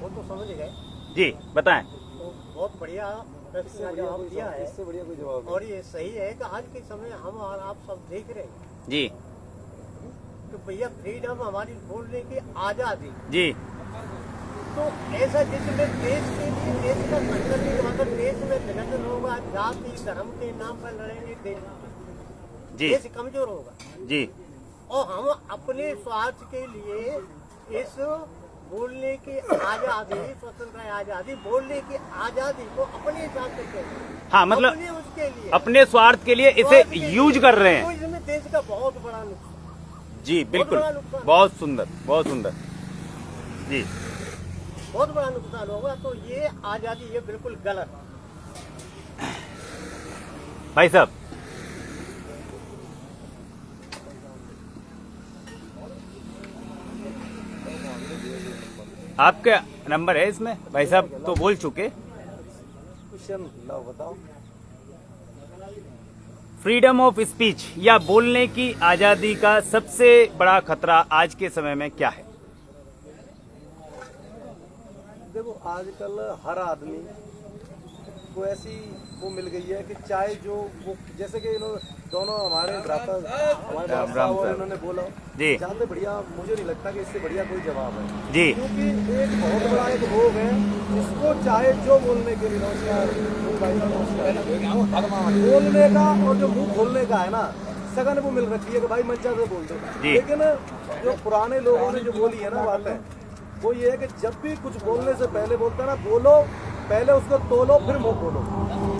वो तो समझ गए। जी बताएं। तो बहुत बढ़िया प्रश्न का जवाब दिया है। इससे बढ़िया कोई जवाब और ये सही है कि आज के समय हम और आप सब देख रहे हैं जी कि भैया फ्रीडम हमारी बोलने की आजादी, जी तो ऐसा जिसमें देश के लिए देश का संघर्ष नहीं, मतलब देश में निरंतर होगा, जाति धर्म के नाम पर लड़ेंगे, जी देश कमजोर होगा। जी और हम अपने स्वार्थ के लिए इस बोलने की आजादी, स्वतंत्र आजादी, बोलने की आजादी को अपने हिसाब से कहते हैं। हाँ, मतलब अपने उसके लिए, अपने स्वार्थ के लिए इसे स्वार्थ के लिए, यूज कर रहे तो हैं। इसमें देश का बहुत बड़ा नुकसान, जी बिल्कुल, बड़ा नुकसान। बहुत सुंदर बहुत सुंदर। जी बहुत बड़ा नुकसान होगा। तो ये आजादी ये बिल्कुल गलत। भाई साहब, आपका नंबर है इसमें? भाई साहब तो बोल चुके। क्वेश्चन लाओ बताओ। फ्रीडम ऑफ स्पीच या बोलने की आजादी का सबसे बड़ा खतरा आज के समय में क्या है? देखो आजकल हर आदमी को ऐसी वो मिल गई है कि चाहे जो वो जैसे कि दोनों हमारे भ्राता हमारे राम बाप राम साहब और साहब। इन्होंने बोला जी ज्यादा बढ़िया मुझे नहीं लगता कि इससे बढ़िया कोई जवाब है। जी क्योंकि एक बहुत बड़ा एक रोग है, इसको चाहे जो बोलने के लिए नमस्कार भाई नमस्कार, बोलने का और जो मुंह खोलने का है ना, सगन वो मिल रखी है कि भाई मंचा से बोल दो। जी। लेकिन जो पुराने लोगों ने जो बोली है ना बातें, वो ये है कि जब भी कुछ बोलने से पहले बोलता है ना, बोलो पहले उसको तोलो फिर मुंह खोलो।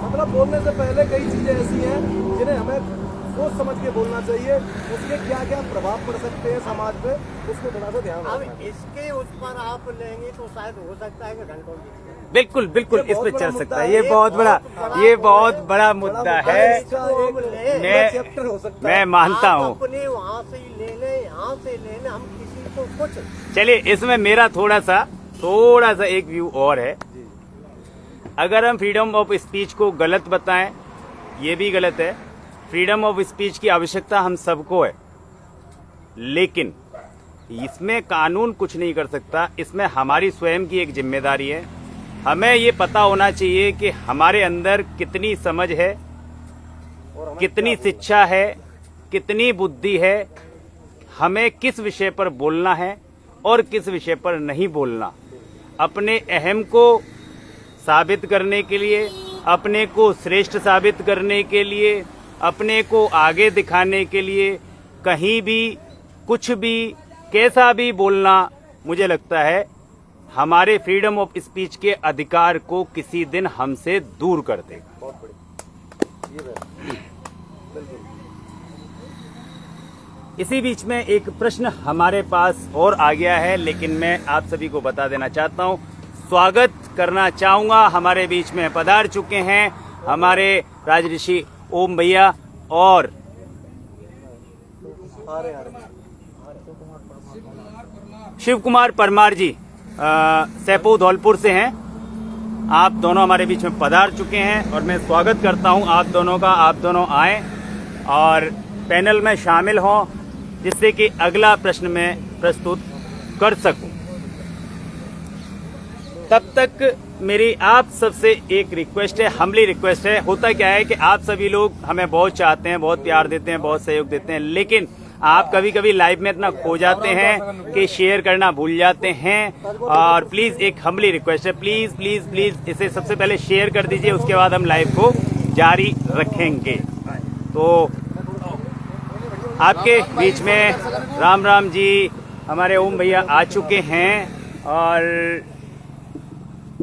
मतलब बोलने से पहले कई चीजें ऐसी हैं जिन्हें हमें सोच समझ के बोलना चाहिए, उसके क्या क्या प्रभाव पड़ सकते हैं समाज पे, उसको थोड़ा सा ध्यान अब रखना है। इसके उस पर आप लेंगे तो शायद हो सकता है कि घंटों की बिल्कुल बिल्कुल, ये इस बहुत पे बड़ा चल मुद्दा सकता है। है, ये बहुत बड़ा मुद्दा है। इसका एक मैं चैप्टर हो सकता मैं है। मानता आप हूँ। अपने वहाँ से ही ले लें, यहाँ से ले लें, हम किसी को कुछ चलिए, इसमें मेरा थोड़ा सा एक व्यू और है। अगर हम फ्रीडम ऑफ स्पीच को गलत बताएं, ये भी गलत है। फ्रीडम ऑफ स्पीच की आवश्यकता हम सबको है, लेकिन इसमें कानून कुछ नहीं कर सकता। इसमें हमारी स्वयं की एक जिम्मेदारी है। हमें ये पता होना चाहिए कि हमारे अंदर कितनी समझ है, कितनी शिक्षा है, कितनी बुद्धि है, हमें किस विषय पर बोलना है और किस विषय पर नहीं बोलना। अपने अहम को साबित करने के लिए, अपने को श्रेष्ठ साबित करने के लिए, अपने को आगे दिखाने के लिए कहीं भी कुछ भी कैसा भी बोलना, मुझे लगता है हमारे फ्रीडम ऑफ स्पीच के अधिकार को किसी दिन हमसे दूर कर देगा। इसी बीच में एक प्रश्न हमारे पास और आ गया है, लेकिन मैं आप सभी को बता देना चाहता हूं, स्वागत करना चाहूंगा। हमारे बीच में पधार चुके हैं हमारे राजऋषि ओम भैया और शिव कुमार परमार जी सैपो धौलपुर से हैं। आप दोनों हमारे बीच में पधार चुके हैं और मैं स्वागत करता हूं आप दोनों का। आप दोनों आए और पैनल में शामिल हों, जिससे कि अगला प्रश्न मैं प्रस्तुत कर सकूं। तब तक मेरी आप सबसे एक रिक्वेस्ट है, हम्बली रिक्वेस्ट है। होता क्या है कि आप सभी लोग हमें बहुत चाहते हैं, बहुत प्यार देते हैं, बहुत सहयोग देते हैं, लेकिन आप कभी कभी लाइव में इतना खो जाते हैं कि शेयर करना भूल जाते हैं। और प्लीज एक हम्बली रिक्वेस्ट है, प्लीज प्लीज प्लीज इसे सबसे पहले शेयर कर दीजिए, उसके बाद हम लाइव को जारी रखेंगे। तो आपके बीच में राम राम जी, हमारे ओम भैया आ चुके हैं। और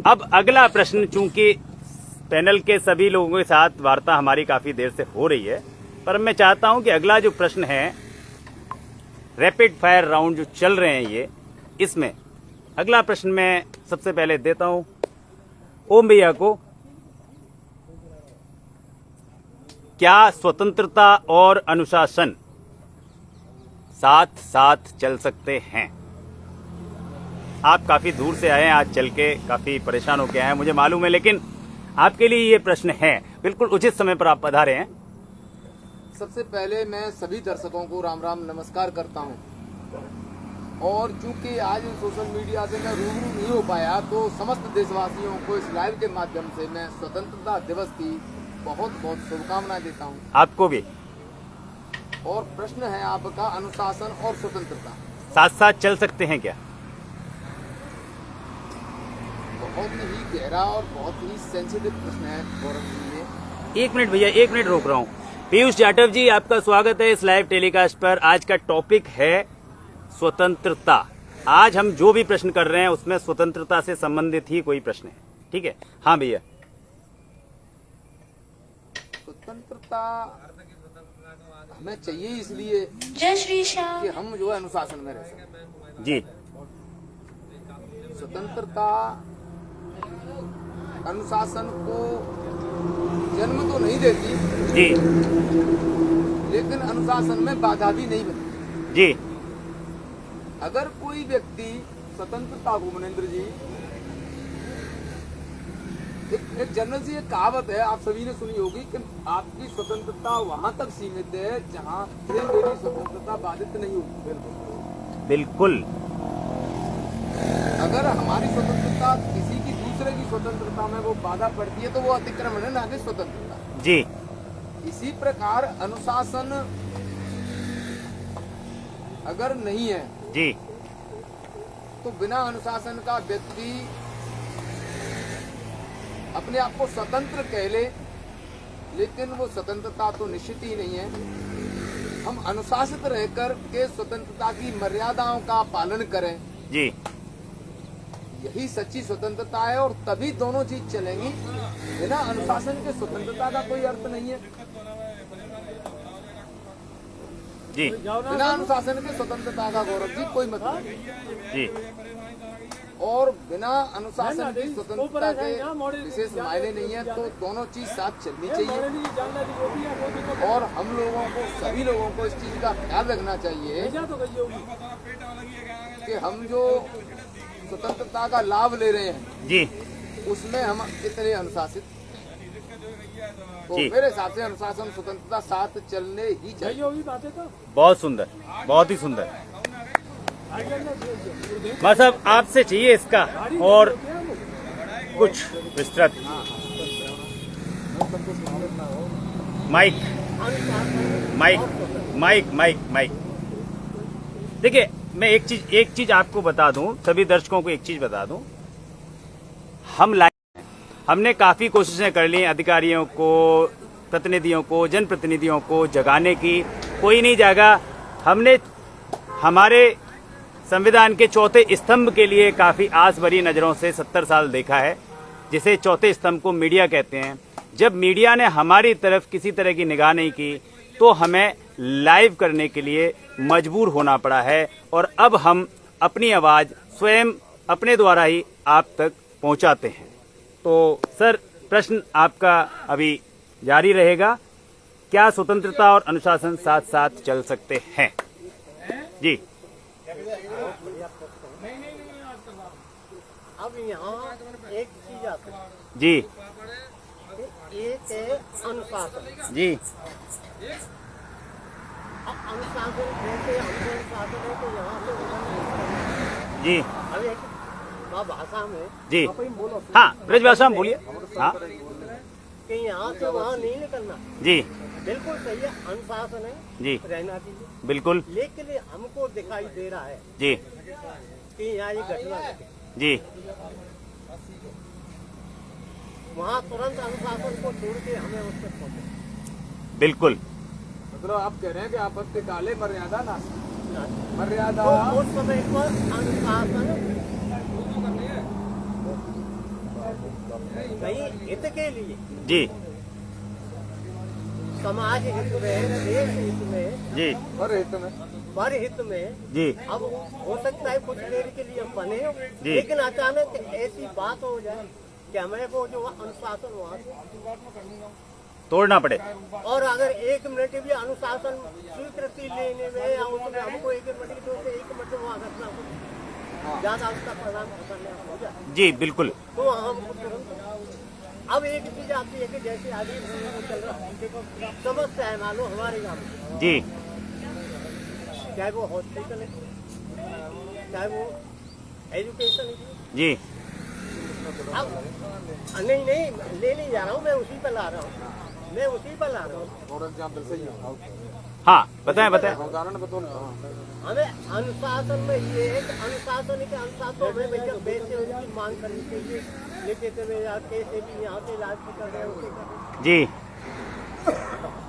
अब अगला प्रश्न, चूंकि पैनल के सभी लोगों के साथ वार्ता हमारी काफी देर से हो रही है, पर मैं चाहता हूं कि अगला जो प्रश्न है, रैपिड फायर राउंड जो चल रहे हैं ये, इसमें अगला प्रश्न मैं सबसे पहले देता हूं ओम भैया को। क्या स्वतंत्रता और अनुशासन साथ साथ चल सकते हैं? आप काफी दूर से आए हैं, आज चल के काफी परेशान होके आए हैं, मुझे मालूम है, लेकिन आपके लिए ये प्रश्न है, बिल्कुल उचित समय पर आप पधारे हैं। सबसे पहले मैं सभी दर्शकों को राम राम नमस्कार करता हूं। और चूंकि आज सोशल मीडिया से मैं रूबरू नहीं हो पाया, तो समस्त देशवासियों को इस लाइव के माध्यम से मैं स्वतंत्रता दिवस की बहुत बहुत शुभकामनाएं देता हूं। आपको भी। और प्रश्न है आपका, अनुशासन और स्वतंत्रता साथ साथ चल सकते हैं क्या? बहुत ही गहरा और बहुत ही सेंसिटिव प्रश्न है गौरव जी ये। एक मिनट भैया, एक मिनट रोक रहा हूं। पीयूष जाटव जी, आपका स्वागत है इस लाइव टेलीकास्ट पर। आज का टॉपिक है स्वतंत्रता। आज हम जो भी प्रश्न कर रहे हैं उसमें स्वतंत्रता से संबंधित ही कोई प्रश्न है, ठीक है? हाँ भैया। स्वतंत्रता हमें चाहिए इसलिए जय श्री श्याम कि हम जो है अनुशासन में रह सकें। जी। स्वतंत्रता अनुशासन को जन्म तो नहीं देती जी, लेकिन अनुशासन में बाधा भी नहीं बनती जी। अगर कोई व्यक्ति स्वतंत्रता को, मनेंद्र जी, एक जनरल सी एक कहावत है, आप सभी ने सुनी होगी कि आपकी स्वतंत्रता वहां तक सीमित है जहां से मेरी स्वतंत्रता बाधित नहीं होगी। बिल्कुल। अगर हमारी स्वतंत्रता किसी की दूसरे की स्वतंत्रता में वो बाधा पड़ती है तो वो अतिक्रमण है, ना कि स्वतंत्रता। जी। इसी प्रकार अनुशासन अगर नहीं है जी, तो बिना अनुशासन का व्यक्ति अपने आप को स्वतंत्र कह ले, लेकिन वो स्वतंत्रता तो निश्चित ही नहीं है। हम अनुशासित रहकर के स्वतंत्रता की मर्यादाओं का पालन करें, जी। यही सच्ची स्वतंत्रता है। और तभी दोनों चीज चलेंगी। बिना अनुशासन के स्वतंत्रता का कोई अर्थ नहीं है। जी। बिना अनुशासन के स्वतंत्रता का, गौरव जी, कोई मतलब नहीं। जी। और बिना अनुशासन की स्वतंत्रता के विशेष मायने नहीं है। तो दोनों चीज साथ चलनी चाहिए। और हम लोगों को, सभी लोगों को इस चीज का ख्याल रखना चाहिए कि हम जो स्वतंत्रता का लाभ ले रहे हैं जी, उसमें हम इतने अनुशासित, तो जी। मेरे हिसाब से अनुशासन स्वतंत्रता साथ चलने ही चाहिए। बहुत सुंदर, बहुत ही सुंदर। बस अब आपसे चाहिए इसका और कुछ विस्तृत। Mike mike mike mike mike. देखिए, मैं एक चीज आपको बता दूं, सभी दर्शकों को एक चीज बता दूं हम लाए। हमने काफी कोशिशें कर ली अधिकारियों को, प्रतिनिधियों को, जनप्रतिनिधियों को जगाने की, कोई नहीं जागा। हमने हमारे संविधान के चौथे स्तंभ के लिए काफी आस भरी नजरों से 70 साल देखा है, जिसे चौथे स्तंभ को मीडिया कहते हैं। जब मीडिया ने हमारी तरफ किसी तरह की निगाह नहीं की तो हमें लाइव करने के लिए मजबूर होना पड़ा है, और अब हम अपनी आवाज स्वयं अपने द्वारा ही आप तक पहुंचाते हैं। तो सर, प्रश्न आपका अभी जारी रहेगा, क्या स्वतंत्रता और अनुशासन साथ साथ चल सकते हैं? जी अब यहाँ एक चीज आती है, जी एक है अनुशासन। जी अब अनुशासन जैसे हमको अनुशासन है तो यहाँ से उधर नहीं। जी अब एक भाषा में जी हाँ, ब्रजभाषा में बोलिए। हाँ कि यहाँ से वहाँ नहीं निकलना, जी बिल्कुल सही है, अनुशासन है जी रहना चाहिए। बिल्कुल लेकिन हमको दिखाई दे रहा है जी कि यहाँ ये घटना घटी, जी वहाँ तुरंत अनुशासन को छोड़ के हमें उस तक पहुँचे। बिल्कुल मतलब आप कह रहे हैं कि आपत्ति काले मर्यादा ना मर्यादा तो उस समय पर अनुशासन कहीं हित के लिए, जी समाज हित में, देश हित में, जी और हित में पर हित में, जी अब हो सकता है कुछ देर के लिए बने हो, जी। लेकिन अचानक ऐसी बात हो जाए कि हमें को जो अनुशासन वहाँ से, तोड़ना पड़े। और अगर 1 मिनट भी अनुशासन स्वीकृति लेने में या उसमें हमको 1 मिनट की तो 1 मिनट वहाँ घटना को ज्यादा उसका परिणाम करने हो जाए जी बिल्कुल तो हमको तुरंत। अब एक चीज आती है कि जैसे आगे चल रहा है, देखो समस्या है मानो हमारे गाँव में, जी चाहे वो हॉस्पिटल है, चाहे वो एजुकेशन है। जी अब नहीं ले नहीं जा रहा हूँ, मैं उसी पर ला रहा हूँ, मैं उसी पर ला रहा हूँ। फॉर एग्जाम्पल सही है, हाँ बताएं बताएं। उदाहरण बताओ ना। हमें अनुशासन में ये है कि अनुशासन के अनुसार तो हमें भैया पैसे उनकी मांग करनी चाहिए, लेकिन वे या कैसे भी यहाँ से इलाज भी कर रहे हैं जी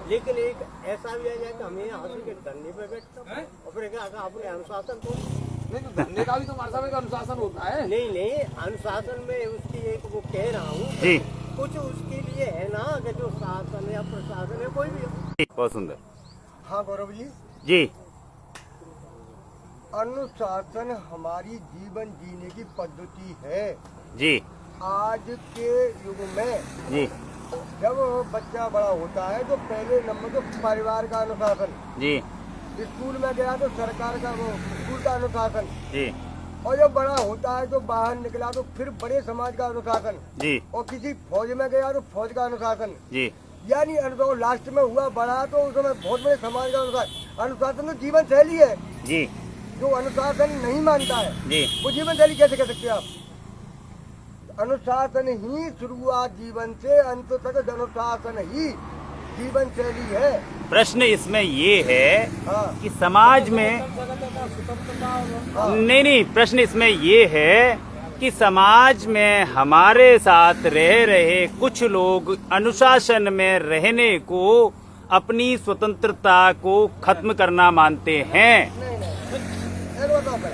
लेकिन एक ऐसा भी आ जाए कि हमें यहाँ से धरने पे बैठना और फिर क्या अपने अनुशासन को नहीं तो धरने का भी तो हमारे का अनुशासन होता है। नहीं अनुशासन में उसकी एक वो कह रहा हूँ जी कुछ उसके लिए है ना कि जो शासन या प्रशासन है कोई भी हो। बहुत सुंदर। हाँ गौरव जी, जी अनुशासन हमारी जीवन जीने की पद्धति है। जी आज के युग में जी जब बच्चा बड़ा होता है तो पहले नंबर तो परिवार का अनुशासन, जी स्कूल में गया तो सरकार का वो स्कूल का अनुशासन, जी और जब बड़ा होता है तो बाहर निकला तो फिर बड़े समाज का अनुशासन, जी और किसी फौज में गया तो फौज का अनुशासन, जी यानी अनुशासन लास्ट में हुआ बड़ा तो उस समय बहुत बड़े समाज का अनुशासन। अनुशासन तो जीवन शैली है, जी जो अनुशासन नहीं मानता है जी वो जीवन शैली कैसे कह सकते हैं आप? अनुशासन ही शुरुआत जीवन से अंत तक अनुशासन ही जीवन शैली है। प्रश्न इसमें ये है हाँ कि समाज में नहीं, प्रश्न इसमें ये है कि समाज में हमारे साथ रह रहे कुछ लोग अनुशासन में रहने को अपनी स्वतंत्रता को खत्म करना मानते हैं,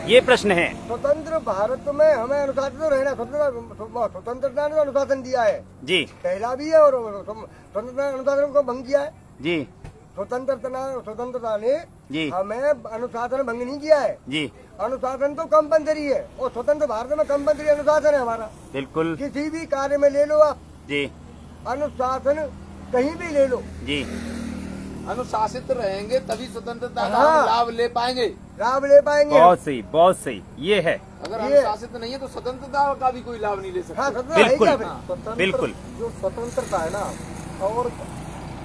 ये प्रश्न है। स्वतंत्र भारत में हमें अनुशासन तो रहना, स्वतंत्रता ने अनुशासन दिया है, जी पहला भी है, और स्वतंत्रता अनुशासन को भंग किया है। जी स्वतंत्रता ने जी हमें अनुशासन भंग नहीं किया है। जी अनुशासन तो कंपलसरी है, और स्वतंत्र भारत में कंपलसरी अनुशासन है हमारा। बिल्कुल किसी भी कार्य में ले लो आप, जी अनुशासन कहीं भी ले लो, जी अनुशासित रहेंगे तभी स्वतंत्रता का हाँ। हम लाभ ले पाएंगे। लाभ ले पाएंगे। बहुत सही ये है। अगर ये- अनुशासित नहीं है तो स्वतंत्रता का भी कोई लाभ नहीं ले सकते। हाँ, स्वतंत्रता है बिल्कुल क्या फिर? स्वतंत्र बिल्कुल जो स्वतंत्रता है ना, और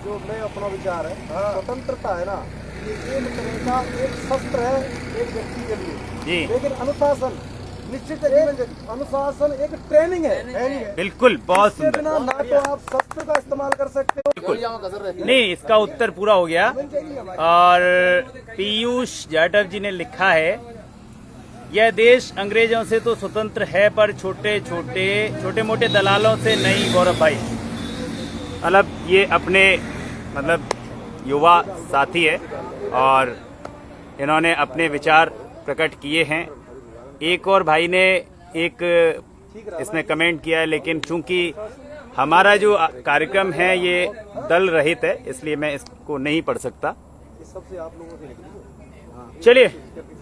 जो मैं अपना विचार है, स्वतंत्रता है ना, ये एक तरह का एक शस्त्र है एक व्यक्ति के लिए, जी लेकिन अनुशासन निश्चित जीवन शैली अनुशासन एक ट्रेनिंग है। नहीं है। बिल्कुल बहुत इसके सुंदर। बिना ना तो आप शस्त्र का इस्तेमाल कर सकते हो। थियोरिया में कसर रहती है। नहीं, इसका उत्तर पूरा हो गया। और पीयूष जाटव जी ने लिखा है, यह देश अंग्रेजों से तो स्वतंत्र है, पर छोटे मोटे दलालों से नहीं गौरव भाई। मतलब ये अपने मतलब युवा साथी है और इन्होंने अपने विचार प्रकट किए हैं। एक और भाई ने एक इसमें कमेंट किया है, लेकिन चूंकि हमारा जो कार्यक्रम है ये दल रहित है, इसलिए मैं इसको नहीं पढ़ सकता। सबसे आप लोगों से चलिए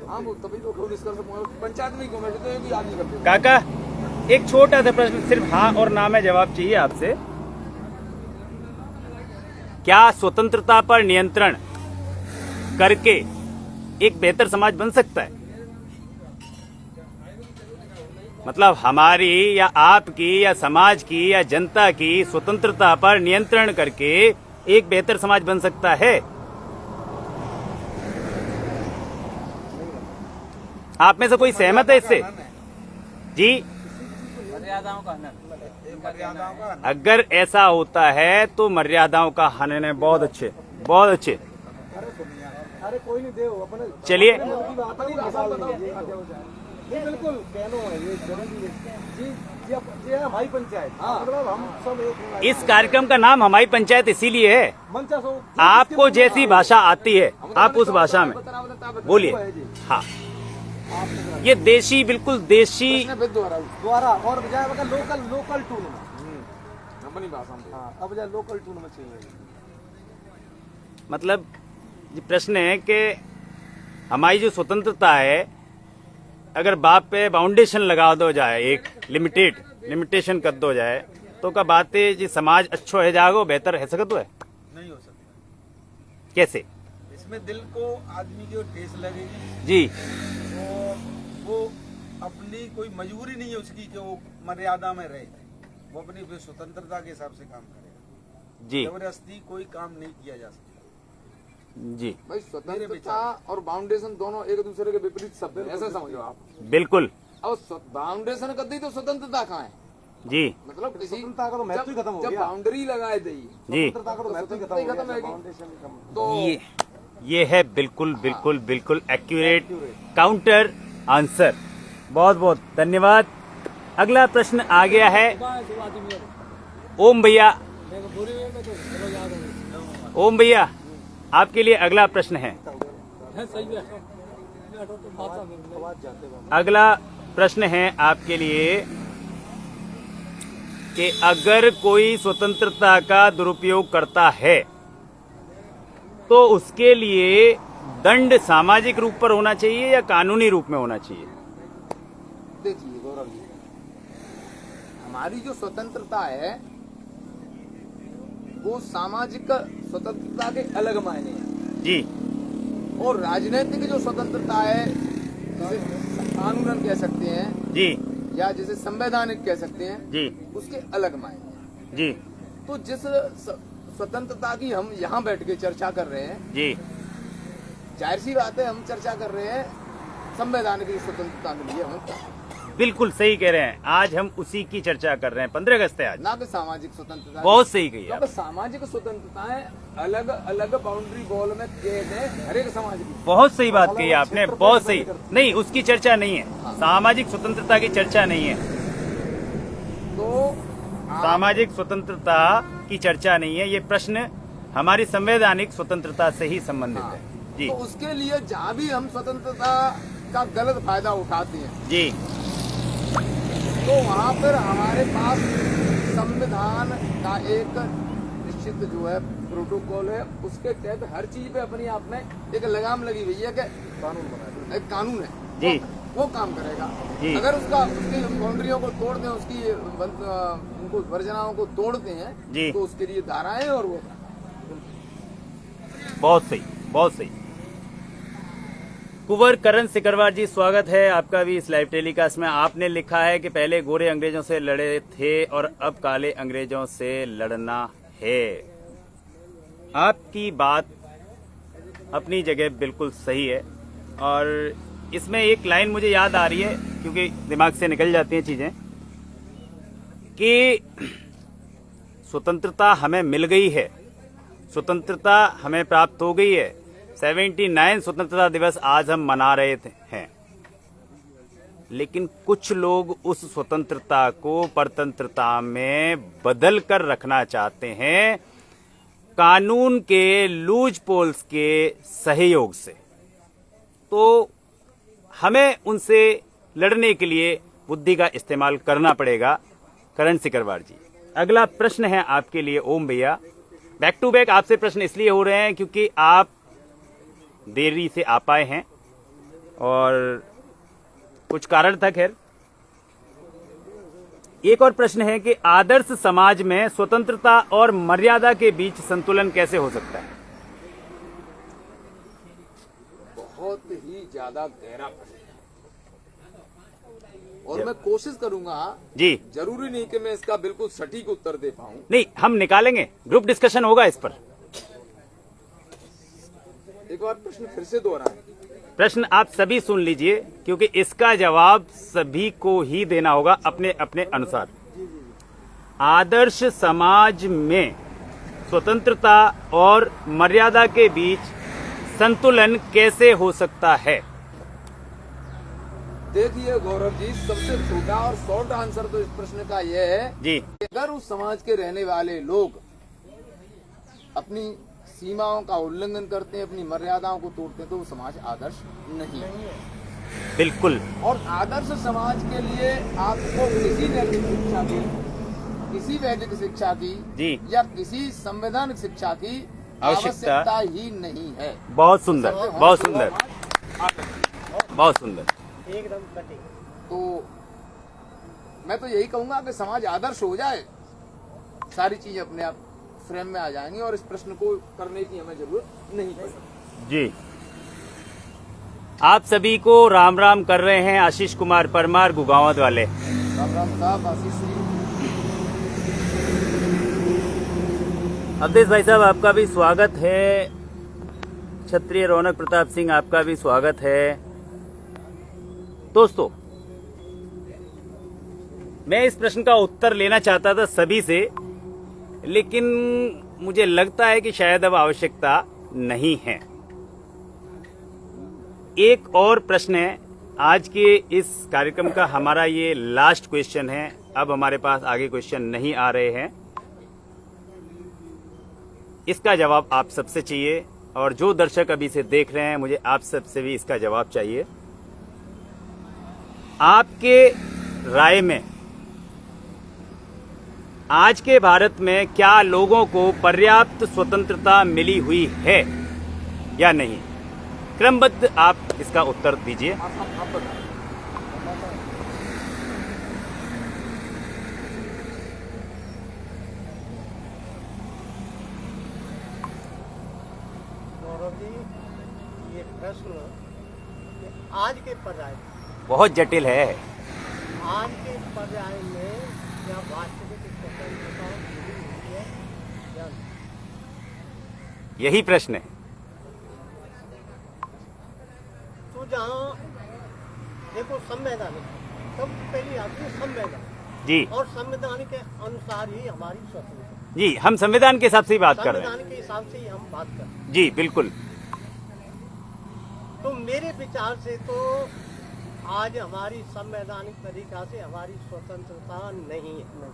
हाँ वो तभी तो पंचायत में कमेटी तो एक ही आदमी करते हैं। काका, एक छोटा सा प्रश्न, सिर्फ हाँ और ना में जवाब चाहिए आपसे। क्या स्वतंत्रता पर नियंत्रण करके एक बेहतर समाज बन सकता है? मतलब हमारी या आपकी या समाज की या जनता की स्वतंत्रता पर नियंत्रण करके एक बेहतर समाज बन सकता है? आप में से कोई सहमत है इससे? जी, मर्यादाओं का हनन। अगर ऐसा होता है तो मर्यादाओं का हनन है। बहुत अच्छे, बहुत अच्छे। अरे कोई नहीं दे अपने चलिए बिल्कुल कहना है ये जरूरी है जी हमारी पंचायत। मतलब हम सब एक इस कार्यक्रम का नाम हमारी पंचायत इसीलिए है। मंचा सो आपको जैसी भाषा आती है आप उस भाषा में बोलिए। हाँ, ये देशी, बिल्कुल देशी द्वारा और बजाय लोकल टून में अपनी भाषा में। हाँ, अब बजाय लोकल टून में चाहिए। मतलब ये प्रश्न है कि हमारी जो स्वतंत्रता है, अगर बाप पे बाउंडेशन लगा दो जाए, एक लिमिटेशन कर दो जाए, तो का बात है जी समाज अच्छो है जागो बेहतर है सकत है? नहीं हो सकती। कैसे? इसमें दिल को आदमी की ठेस लगेगी जी, तो वो अपनी कोई मजबूरी नहीं है उसकी कि वो मर्यादा में रहे, वो अपनी स्वतंत्रता के हिसाब से काम करेगा। जी, जबरदस्ती कोई काम नहीं किया जा सकता। जी, भाई स्वतंत्रता और बाउंडेशन दोनों एक दूसरे के विपरीत शब्द हैं, ऐसा समझो आप। बिल्कुल। अब बाउंडेशन कर दी तो स्वतंत्रता कहाँ है? जी, मतलब किसी स्वतंत्रता का तो महत्व ही खत्म हो जब गया। बाउंड्री लगाए दी जी, स्वतंत्रता का तो महत्व ही खत्म हो खत्म गया। है फाउंडेशन ही कम। तो ये है बिल्कुल एक्यूरेट काउंटर आंसर। बहुत बहुत धन्यवाद। अगला प्रश्न आ गया है ओम भैया। ओम भैया, आपके लिए अगला प्रश्न है। अगला प्रश्न है आपके लिए कि अगर कोई स्वतंत्रता का दुरुपयोग करता है तो उसके लिए दंड सामाजिक रूप पर होना चाहिए या कानूनी रूप में होना चाहिए? देखिए गौरव जी, हमारी जो स्वतंत्रता है वो सामाजिक स्वतंत्रता के अलग मायने हैं जी, और राजनीतिक जो स्वतंत्रता है जिसे कानूनन कह सकते हैं जी, या जिसे संवैधानिक कह सकते हैं, जी, उसके अलग मायने हैं। जी, तो जिस स्वतंत्रता की हम यहाँ बैठ के चर्चा कर रहे हैं, जी, जाहिर सी बात है हम चर्चा कर रहे हैं संवैधानिक स्वतंत्रता के लिए। हम बिल्कुल सही कह रहे हैं। आज हम उसी की चर्चा कर रहे हैं। 15 अगस्त है आज। ना कि सामाजिक स्वतंत्रता। बहुत सही कही आप। तो सामाजिक स्वतंत्रताएं अलग अलग बाउंड्री बॉल में कैद है हर एक समाज की। बहुत सही बात कही आपने, बहुत सही। नहीं, उसकी चर्चा नहीं है, सामाजिक स्वतंत्रता की चर्चा नहीं है। तो सामाजिक स्वतंत्रता की चर्चा नहीं है। ये प्रश्न हमारी संवैधानिक स्वतंत्रता से ही संबंधित है। जी, तो उसके लिए जहाँ भी हम स्वतंत्रता का गलत फायदा उठाते हैं जी, तो वहाँ पर हमारे पास संविधान का एक निश्चित जो है प्रोटोकॉल है, उसके तहत हर चीज पे अपनी आप में एक लगाम लगी हुई है कि एक कानून है जी, वो काम करेगा। जी। अगर उसकी बाउंड्रियों को तोड़ दें, उसकी उनको वर्जनाओं को तोड़ते हैं जी। तो उसके लिए धाराएं और वो बहुत सही, बहुत सही। कुंवर करण सिकरवार जी, स्वागत है आपका भी इस लाइव टेलीकास्ट में। आपने लिखा है कि पहले गोरे अंग्रेजों से लड़े थे और अब काले अंग्रेजों से लड़ना है। आपकी बात अपनी जगह बिल्कुल सही है और इसमें एक लाइन मुझे याद आ रही है क्योंकि दिमाग से निकल जाती हैं चीजें कि स्वतंत्रता हमें मिल गई है, स्वतंत्रता हमें प्राप्त हो गई है। 79 स्वतंत्रता दिवस आज हम मना रहे हैं। लेकिन कुछ लोग उस स्वतंत्रता को परतंत्रता में बदल कर रखना चाहते हैं कानून के लूज पोल्स के सहयोग से। तो हमें उनसे लड़ने के लिए बुद्धि का इस्तेमाल करना पड़ेगा। करण सिकरवार जी, अगला प्रश्न है आपके लिए ओम भैया। बैक टू बैक आपसे प्रश्न इसलिए हो रहे हैं क्योंकि आप देरी से आ पाए हैं और कुछ कारण था। खैर, एक और प्रश्न है कि आदर्श समाज में स्वतंत्रता और मर्यादा के बीच संतुलन कैसे हो सकता है? बहुत ही ज्यादा गहरा प्रश्न है और मैं कोशिश करूंगा जी। जरूरी नहीं कि मैं इसका बिल्कुल सटीक उत्तर दे पाऊं। नहीं, हम निकालेंगे, ग्रुप डिस्कशन होगा इस पर। एक बार प्रश्न फिर से दोहराएं। प्रश्न आप सभी सुन लीजिए क्योंकि इसका जवाब सभी को ही देना होगा अपने अपने अनुसार। आदर्श समाज में स्वतंत्रता और मर्यादा के बीच संतुलन कैसे हो सकता है? देखिए गौरव जी, सबसे छोटा और शॉर्ट आंसर तो इस प्रश्न का यह है जी, कि अगर उस समाज के रहने वाले लोग अपनी सीमाओं का उल्लंघन करते हैं, अपनी मर्यादाओं को तोड़ते हैं, तो वो समाज आदर्श नहीं है। बिल्कुल। और आदर्श समाज के लिए आपको किसी नैतिक शिक्षा की, किसी वैदिक शिक्षा की जी या किसी संवैधानिक शिक्षा की आवश्यकता ही नहीं है। बहुत सुंदर, बहुत सुंदर, बहुत सुंदर। एकदम सटीक। तो मैं तो यही कहूंगा कि समाज आदर्श हो जाए, सारी चीजें अपने आप फ्रेम में आ जाएंगी और इस प्रश्न को करने की हमें जरूरत नहीं पड़ेगी। जी, आप सभी को राम राम कर रहे हैं आशीष कुमार परमार, गुगावत वाले। राम राम साहब, आशीष जी। अवधेश भाई साहब, आपका भी स्वागत है। क्षत्रिय रौनक प्रताप सिंह, आपका भी स्वागत है। दोस्तों, मैं इस प्रश्न का उत्तर लेना चाहता था सभी से, लेकिन मुझे लगता है कि शायद अब आवश्यकता नहीं है। एक और प्रश्न है, आज के इस कार्यक्रम का हमारा ये लास्ट क्वेश्चन है। अब हमारे पास आगे क्वेश्चन नहीं आ रहे हैं। इसका जवाब आप सबसे चाहिए और जो दर्शक अभी से देख रहे हैं, मुझे आप सबसे भी इसका जवाब चाहिए। आपके राय में आज के भारत में क्या लोगों को पर्याप्त स्वतंत्रता मिली हुई है या नहीं? क्रमबद्ध आप इसका उत्तर दीजिए। गौरव जी, ये प्रश्न आज के पर्याय, बहुत जटिल है। आज के पर्याय में क्या वास्तविक स्वतंत्रता मिली हुई है या नहीं? यही प्रश्न है। तो जहाँ देखो संवैधानिक, सबसे पहली आती है संवैधान जी, और संविधान के अनुसार ही हमारी स्वतंत्रता। जी, हम संविधान के हिसाब से ही बात कर रहे हैं। संविधान के हिसाब से ही हम बात कर रहे हैं। जी बिल्कुल। तो मेरे विचार से तो आज हमारी संवैधानिक तरीका से हमारी स्वतंत्रता नहीं है।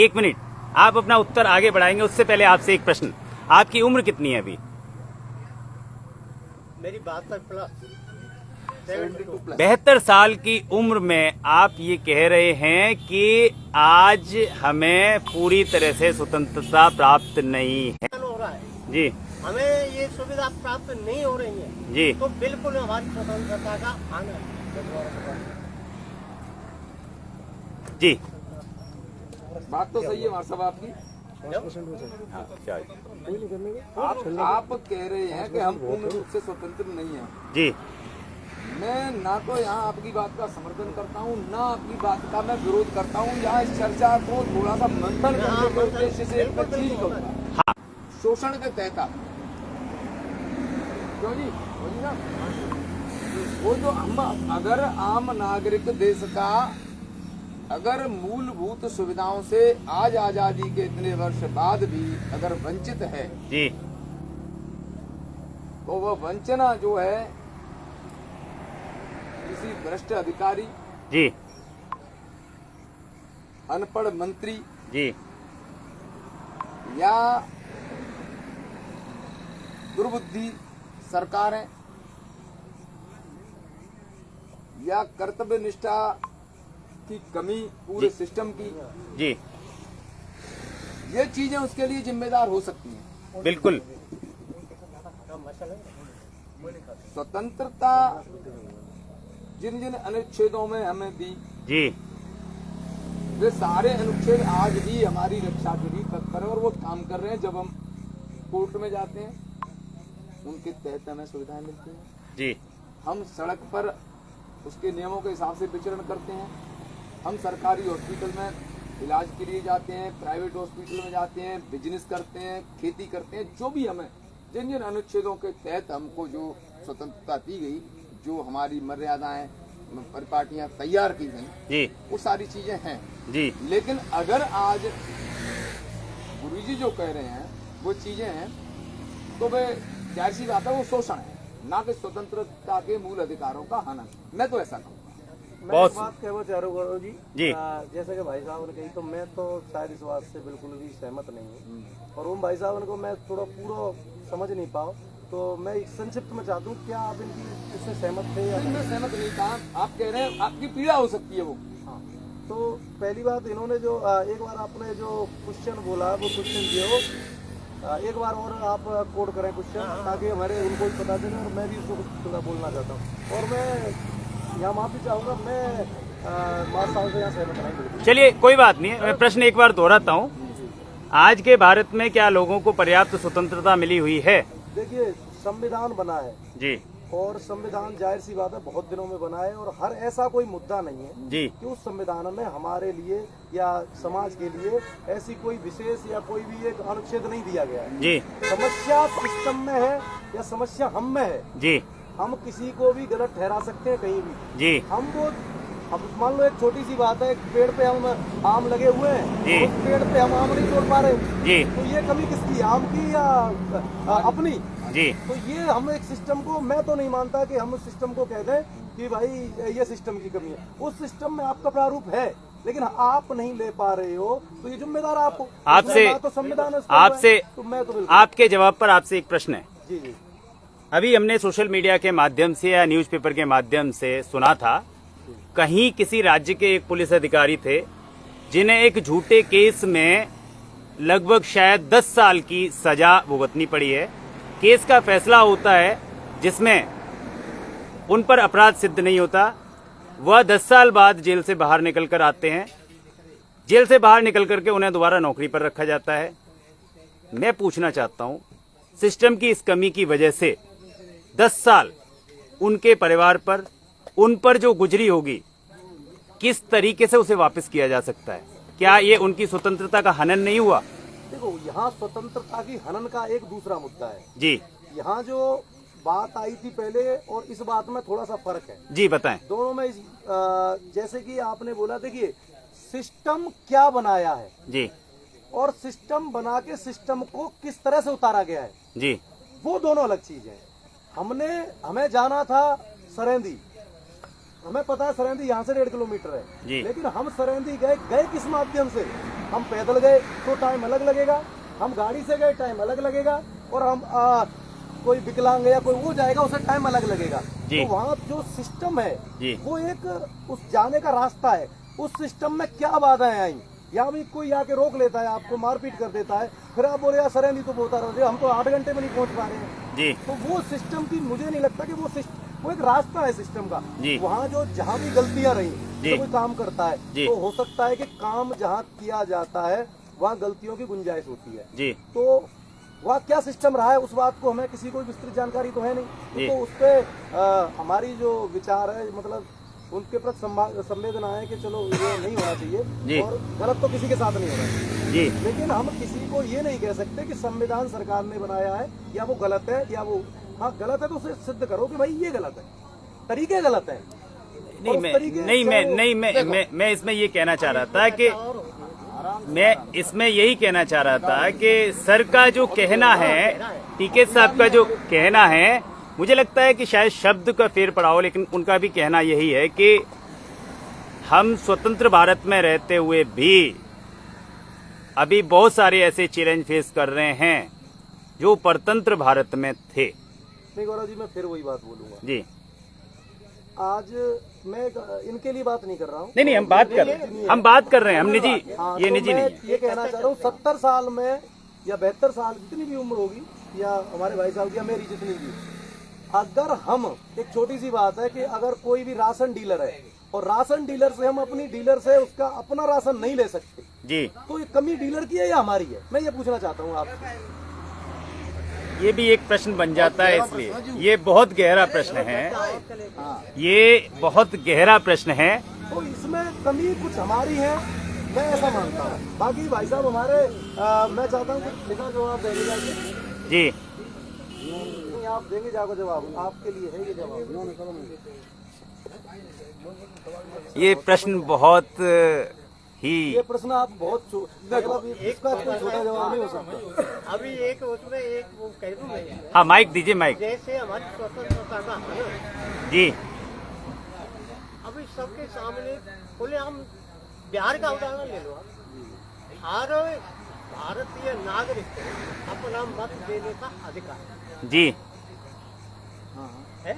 एक मिनट, आप अपना उत्तर आगे बढ़ाएंगे उससे पहले आपसे एक प्रश्न। आपकी उम्र कितनी है अभी? मेरी 72 प्लस 72 साल की उम्र में आप ये कह रहे हैं कि आज हमें पूरी तरह से स्वतंत्रता प्राप्त नहीं है। हो रहा है जी, हमें ये सुविधा प्राप्त नहीं हो रही है जी, तो बिल्कुल हमारी स्वतंत्रता का आना है। जी, बात तो सही है मार साहब आपकी। हाँ, क्या है? आप कह रहे हैं कि हम पूर्ण रूप से स्वतंत्र नहीं हैं। जी, मैं ना तो यहाँ आपकी बात का समर्थन करता हूँ, ना आपकी बात का मैं विरोध करता हूँ। यहाँ इस चर्चा को थोड़ा सा मंथन करने के उद्देश्य से एक चीज कहूँगा। हाँ, शोषण के तहत क्यों जी, बोलिए ना। वो जो हम अगर आम नागरिक देश का अगर मूलभूत सुविधाओं से आज आजादी के इतने वर्ष बाद भी अगर वंचित है जी, तो वह वंचना जो है किसी भ्रष्ट अधिकारी जी अनपढ़ मंत्री जी या दुर्बुद्धि सरकारें या कर्तव्य निष्ठा की कमी पूरे सिस्टम की, जी ये चीजें उसके लिए जिम्मेदार हो सकती हैं। बिल्कुल। स्वतंत्रता जिन जिन अनुच्छेदों में हमें दी, जी वे सारे अनुच्छेद आज भी हमारी रक्षा के लिए तत्पर है और वो काम कर रहे हैं। जब हम कोर्ट में जाते हैं उनके तहत हमें सुविधाएं मिलती हैं। जी हम सड़क पर उसके नियमों के हिसाब से विचरण करते हैं। हम सरकारी हॉस्पिटल में इलाज के लिए जाते हैं, प्राइवेट हॉस्पिटल में जाते हैं, बिजनेस करते हैं, खेती करते हैं। जो भी हमें जिन जिन अनुच्छेदों के तहत हमको जो स्वतंत्रता दी गई, जो हमारी मर्यादाएं परिपाटियां तैयार की गई, जी वो सारी चीजें हैं। जी लेकिन अगर आज गुरुजी जो कह रहे हैं वो चीजें हैं, तो वे जाहिर सी बात है वो शोषण है, ना कि स्वतंत्रता के मूल अधिकारों का हनन। मैं तो ऐसा कहूँगा। मैं बहुत एक बात कहना चाह रहा हूँ गौरव जी। जैसे कि भाई साहब ने कही, तो मैं तो शायद इस बात से बिल्कुल भी सहमत नहीं हूँ। और ओम भाई साहब को मैं थोड़ा पूरा समझ नहीं पाऊँ, तो मैं एक संक्षिप्त में चाहता हूँ, क्या आप इनकी इससे सहमत थे या नहीं, मैं सहमत नहीं था। आप कह रहे हैं आपकी पीड़ा हो सकती है वो। हाँ। तो पहली बात, इन्होंने जो एक बार आपने जो क्वेश्चन बोला, वो क्वेश्चन दिए हो, एक बार और आप कोड करें क्वेश्चन, ताकि हमारे उनको भी पता चले और मैं भी उसको थोड़ा बोलना चाहता हूँ। और मैं यहाँ माफी चाहूँगा, मैं मार साहब से यहाँ सहमत नहीं बिल्कुल। चलिए कोई बात नहीं, मैं प्रश्न एक बार दोहराता हूँ। आज के भारत में क्या लोगों को पर्याप्त स्वतंत्रता मिली हुई है? देखिए, संविधान बना है जी और संविधान जाहिर सी बात है बहुत दिनों में बना है, और हर ऐसा कोई मुद्दा नहीं है जी कि उस संविधान में हमारे लिए या समाज के लिए ऐसी कोई विशेष या कोई भी एक अनुच्छेद नहीं दिया गया है। जी समस्या सिस्टम में है या समस्या हम में है। जी हम किसी को भी गलत ठहरा सकते हैं कहीं भी। जी हम मान लो एक छोटी सी बात है, एक पेड़ पे हम आम लगे हुए हैं, जी। उस पेड़ पे हम आम नहीं तोड़ पा रहे, जी तो ये कमी किसकी, आम की या अपनी? जी तो ये हम एक सिस्टम को, मैं तो नहीं मानता कि हम उस सिस्टम को कह दें कि भाई ये सिस्टम की कमी है। उस सिस्टम में आपका प्रारूप है, लेकिन आप नहीं ले पा रहे हो, तो ये जिम्मेदार आप हो। आपसे तो संविधान आपसे तो मैं तो बिल्कुल। आपके जवाब पर आपसे एक प्रश्न है। जी जी अभी हमने सोशल मीडिया के माध्यम से या न्यूज़पेपर के माध्यम से सुना था, कहीं किसी राज्य के एक पुलिस अधिकारी थे जिन्हें एक झूठे केस में लगभग शायद 10 साल की सजा भुगतनी पड़ी है। केस का फैसला होता है जिसमें उन पर अपराध सिद्ध नहीं होता। वह 10 साल बाद जेल से बाहर निकल कर आते हैं। जेल से बाहर निकल करके उन्हें दोबारा नौकरी पर रखा जाता है। मैं पूछना चाहता हूं, सिस्टम की इस कमी की वजह से 10 साल उनके परिवार पर, उन पर जो गुजरी होगी, किस तरीके से उसे वापस किया जा सकता है? क्या ये उनकी स्वतंत्रता का हनन नहीं हुआ? देखो, यहाँ स्वतंत्रता की हनन का एक दूसरा मुद्दा है। जी यहाँ जो बात आई थी पहले और इस बात में थोड़ा सा फर्क है। जी बताएं। दोनों में जैसे कि आपने बोला, देखिए सिस्टम क्या बनाया है जी और सिस्टम बना के सिस्टम को किस तरह से उतारा गया है, जी वो दोनों अलग चीज है। हमें जाना था सरेंदी, हमें पता है सरेंदी यहाँ से 1.5 किलोमीटर है, जी। लेकिन हम सरेंदी गए किस माध्यम से? हम पैदल गए तो टाइम अलग लगेगा, हम गाड़ी से गए टाइम अलग लगेगा, और हम कोई विकलांग या कोई वो जाएगा उसे टाइम अलग लगेगा। जी। तो वहाँ जो सिस्टम है जी। वो एक उस जाने का रास्ता है। उस सिस्टम में क्या बाधाएं आई, या भी कोई आके रोक लेता है, आपको मारपीट कर देता है, फिर आप बोले यार सरेंदी तो बोलता रहे, हम तो 8 घंटे में नहीं पहुंच पा रहे हैं। जी तो वो सिस्टम की, मुझे नहीं लगता कि वो एक रास्ता है सिस्टम का। जी। वहाँ जो जहाँ भी गलतियां रही, जी। तो कोई काम करता है, जी। तो हो सकता है कि काम जहाँ किया जाता है वहाँ गलतियों की गुंजाइश होती है। जी तो वहाँ क्या सिस्टम रहा है उस बात को हमें किसी को विस्तृत जानकारी तो है जी। नहीं। तो उस पे हमारी जो विचार है, मतलब उनके प्रति संवेदना है कि चलो ये नहीं होना जी। चाहिए, और गलत तो किसी के साथ नहीं होना चाहिए। जी लेकिन हम किसी को ये नहीं कह सकते कि संविधान सरकार ने बनाया है या वो गलत है, या वो, हाँ गलत है तो उसे सिद्ध करो कि भाई ये गलत है, तरीके गलत है। नहीं, मैं इसमें ये कहना चाह रहा था कि यही कहना चाह रहा था कि सर का जो कहना है, टीके साहब का जो कहना है, मुझे लगता है कि शायद शब्द का फेर पड़ा हो, लेकिन उनका भी कहना यही है कि हम स्वतंत्र भारत में रहते हुए भी अभी बहुत सारे ऐसे चैलेंज फेस कर रहे हैं जो परतंत्र भारत में थे। नहीं गौरव जी, मैं फिर वही बात बोलूंगा जी, आज मैं इनके लिए बात नहीं कर रहा हूँ। नहीं, हम बात कर रहे हैं, हम निजी, हाँ, ये तो निजी मैं नहीं है। ये कहना चाह रहा हूँ 70 साल में या 72 साल जितनी भी उम्र होगी, या हमारे भाई साहब की या मेरी जितनी भी, अगर हम, एक छोटी सी बात है कि अगर कोई भी राशन डीलर है और राशन डीलर से हम अपनी डीलर से उसका अपना राशन नहीं ले सकते जी, तो ये कमी डीलर की है या हमारी है? मैं ये पूछना चाहता हूँ आपसे। ये भी एक प्रश्न बन जाता है, इसलिए ये बहुत गहरा प्रश्न है, ये बहुत गहरा प्रश्न है। तो इसमें कमी कुछ हमारी है, मैं ऐसा मानता हूँ। बाकी भाई साहब हमारे मैं चाहता हूँ कुछ लिखा जवाब देंगे जाके। जी, नहीं, आप देंगे जाको जवाब, आपके लिए है ये जवाब। ये प्रश्न बहुत ही, ये प्रश्न आप बहुत मतलब इसका कोई छोटा जवाब नहीं हो सकता। अभी एक उसमें एक वो कह दूं मैं, हाँ माइक दीजिए, माइक। जैसे हमारी स्वतंत्रता का है ना, जी, अभी सबके सामने बोले, हम बिहार का उदाहरण ले लो आप। हर भारतीय नागरिक को अपना मत देने का अधिकार जी, है,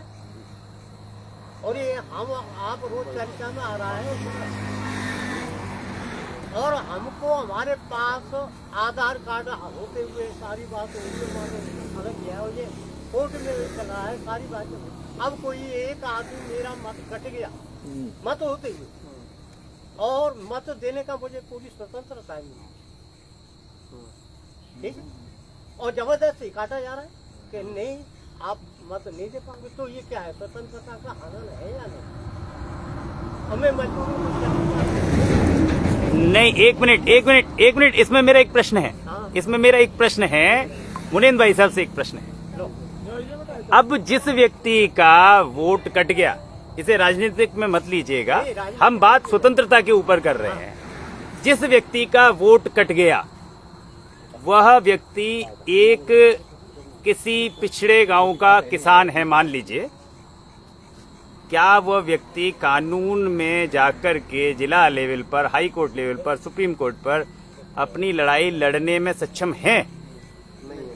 और ये हम आप रोज चर्चा में आ रहा है, और हमको हमारे पास आधार कार्ड होते हुए सारी बात अलग किया, और ये कोर्ट में चल रहा है सारी बात। अब कोई एक आदमी मेरा मत कट गया, मत होते हुए, और मत देने का मुझे पूरी स्वतंत्रता नहीं, ठीक है, और जबरदस्ती काटा जा रहा है कि नहीं आप मत नहीं दे पाओगे, तो ये क्या है, स्वतंत्रता का हनन है या नहीं? हमें नहीं, एक मिनट, इसमें मेरा एक प्रश्न है, इसमें मेरा एक प्रश्न है, मुनींद्र भाई साहब से एक प्रश्न है। अब जिस व्यक्ति का वोट कट गया, इसे राजनीतिक में मत लीजिएगा, हम बात स्वतंत्रता के ऊपर कर रहे हैं। जिस व्यक्ति का वोट कट गया, वह व्यक्ति एक किसी पिछड़े गांव का किसान है मान लीजिए, क्या वह व्यक्ति कानून में जाकर के जिला लेवल पर, हाई कोर्ट लेवल पर, सुप्रीम कोर्ट पर अपनी लड़ाई लड़ने में सक्षम है?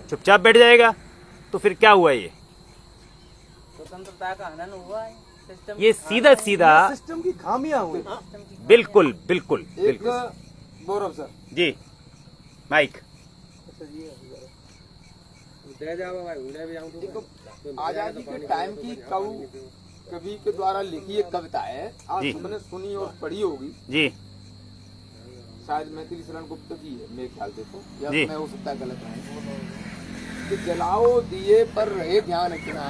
चुपचाप बैठ जाएगा? तो फिर क्या हुआ? ये स्वतंत्रता का हनन हुआ है, सिस्टम, ये सीधा सिस्टम की खामियां हुई। बिल्कुल बिल्कुल एक बिल्कुल। गौरव सर जी, माइक। आजादी के टाइम की कवि के द्वारा लिखी एक कविता है, आज जी। हमने सुनी और पढ़ी होगी, जी, शायद मैथिली शरण गुप्त की है मेरे ख्याल से, तो या जी। मैं हो सकता है गलत है, कि जलाओ दिए पर रहे ध्यान इतना,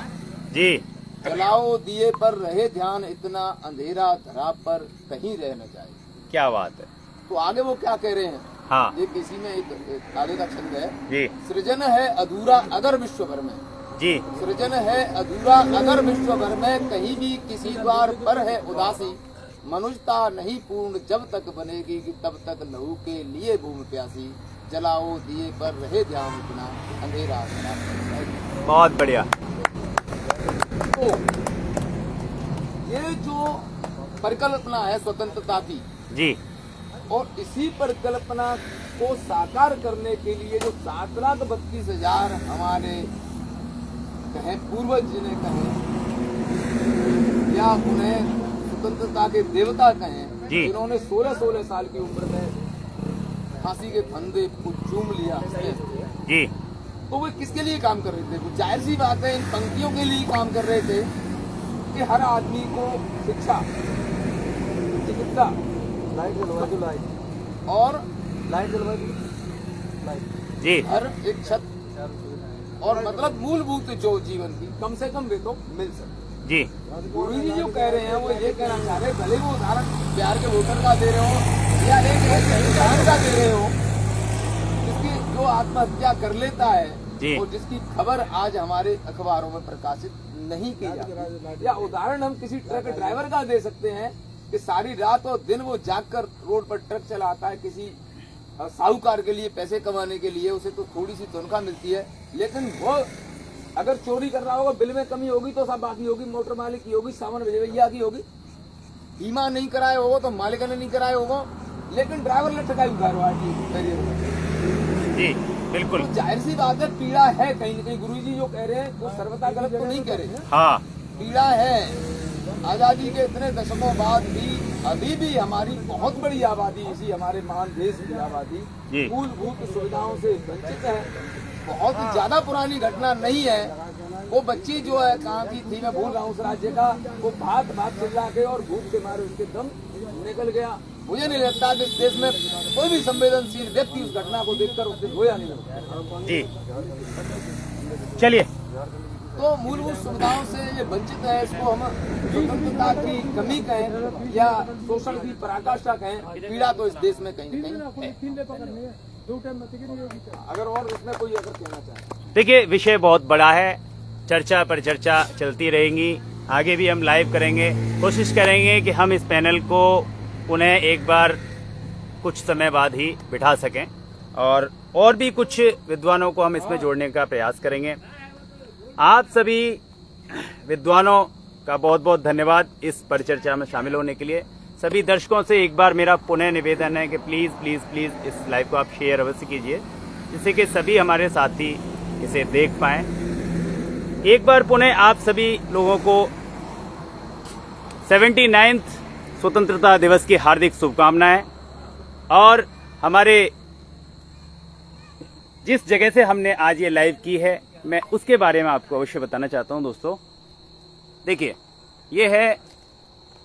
जी, जलाओ दिए पर रहे ध्यान इतना, अंधेरा धरा पर कहीं रह न जाए। क्या बात है। तो आगे वो क्या कह रहे हैं, हाँ ये किसी में एक आगे का छंद है, जी, सृजन है अधूरा अगर विश्व भर में, जी, सृजन है अधूरा अगर विश्व भर में, कहीं भी किसी द्वार पर है उदासी, मनुष्यता नहीं पूर्ण जब तक बनेगी कि तब तक लहू के लिए भूमि प्यासी, जलाओ दिए पर रहे ध्यान इतना, अंधेरा धरा पर कहीं। बहुत बढ़िया। तो ये जो परिकल्पना है स्वतंत्रता की, जी, और इसी परिकल्पना को साकार करने के लिए जो 7,32,000 हमारे कहें पूर्वज जिन्हें कहें, या उन्हें स्वतंत्रता के देवता कहें, जी। जिन्होंने 16-16 साल की उम्र में फांसी के फंदे को चूम लिया, जी, तो वो किसके लिए काम कर रहे थे? वो जाहिर सी बात है इन पंक्तियों के लिए काम कर रहे थे कि हर आदमी को शिक्षा, चिकित्सा, लाइट जलवा दो, लाइट और लाइट जलवा दो, लाइट, जी, हर एक छत, और मतलब मूलभूत जो जीवन की कम से कम वे तो मिल सके। जी, गुरु जी जो कह रहे हैं वो ये कहना चाह रहे हैं, भले वो उदाहरण बिहार के वोटर का दे रहे हो या एक उदाहरण का दे रहे हो, जिसकी जो आत्महत्या कर लेता जी। है और जिसकी खबर आज हमारे अखबारों में प्रकाशित नहीं की जाती, या उदाहरण हम किसी ट्रक ड्राइवर का दे सकते हैं कि सारी रात और दिन वो जागकर रोड पर ट्रक चलाता है, किसी साहूकार के लिए पैसे कमाने के लिए, उसे तो थोड़ी सी तनख्वाह मिलती है, लेकिन वो अगर चोरी कर रहा होगा, बिल में कमी होगी तो सब बाकी होगी, मोटर मालिक की होगी, सामान भैया की होगी, बीमा नहीं कराए होगा तो मालिक ने नहीं कराए होगा, लेकिन ड्राइवर ने ठकाई उठा जी बिल्कुल। तो जाहिर सी बात है पीड़ा है कहीं न कहीं। गुरुजी जो कह रहे हैं वो सर्वथा गलत तो नहीं कह रहे हैं। हाँ पीड़ा है। आजादी के इतने दशकों बाद भी अभी भी हमारी बहुत बड़ी आबादी, इसी हमारे महान देश की आबादी मूलभूत सुविधाओं से वंचित है। बहुत ही ज्यादा पुरानी घटना नहीं है। वो बच्ची जो है कहाँ की थी मैं भूल रहा हूँ उस राज्य का, वो भाग चिल्ला के और भूख के मारे उसके दम निकल गया। मुझे नहीं लगता कि इस देश में कोई भी संवेदनशील व्यक्ति उस घटना को देखकर उससे रोया नहीं लगता। जी चलिए। तो मूलभूत सुविधाओं से ये वंचित है, इसको हम स्वतंत्रता की कमी कहें या शोषण की पराकाष्ठा कहें, पीड़ा तो इस देश में कहीं न कहीं है। अगर और इसमें कोई अगर कहना चाहे। देखिए विषय बहुत बड़ा है, चर्चा पर चर्चा चलती रहेंगी, आगे भी हम लाइव करेंगे, कोशिश करेंगे कि हम इस पैनल को उन्हें एक बार कुछ समय बाद ही बिठा सकें और भी कुछ विद्वानों को हम इसमें जोड़ने का प्रयास करेंगे। आप सभी विद्वानों का बहुत बहुत धन्यवाद इस परिचर्चा में शामिल होने के लिए। सभी दर्शकों से एक बार मेरा पुनः निवेदन है कि प्लीज़ प्लीज़ प्लीज़ इस लाइव को आप शेयर अवश्य कीजिए, जिससे कि सभी हमारे साथी इसे देख पाएं। एक बार पुनः आप सभी लोगों को 79th स्वतंत्रता दिवस की हार्दिक शुभकामनाएं। और हमारे जिस जगह से हमने आज ये लाइव की है मैं उसके बारे में आपको अवश्य बताना चाहता हूं दोस्तों। देखिए ये है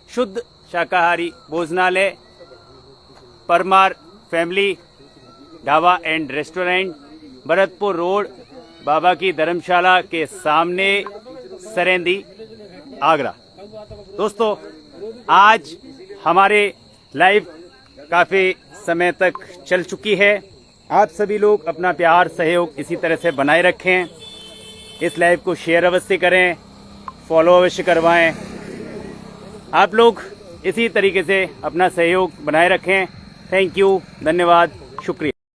शुद्ध शाकाहारी भोजनालय Parmar family dhaba and restaurant, Bharatpur road, बाबा की धर्मशाला के सामने, सरेंदी, आगरा। दोस्तों आज हमारे लाइव काफी समय तक चल चुकी है। आप सभी लोग अपना प्यार सहयोग इसी तरह से बनाए रखें, इस लाइव को शेयर अवश्य करें, फॉलो अवश्य करवाएं। आप लोग इसी तरीके से अपना सहयोग बनाए रखें। थैंक यू, धन्यवाद, शुक्रिया।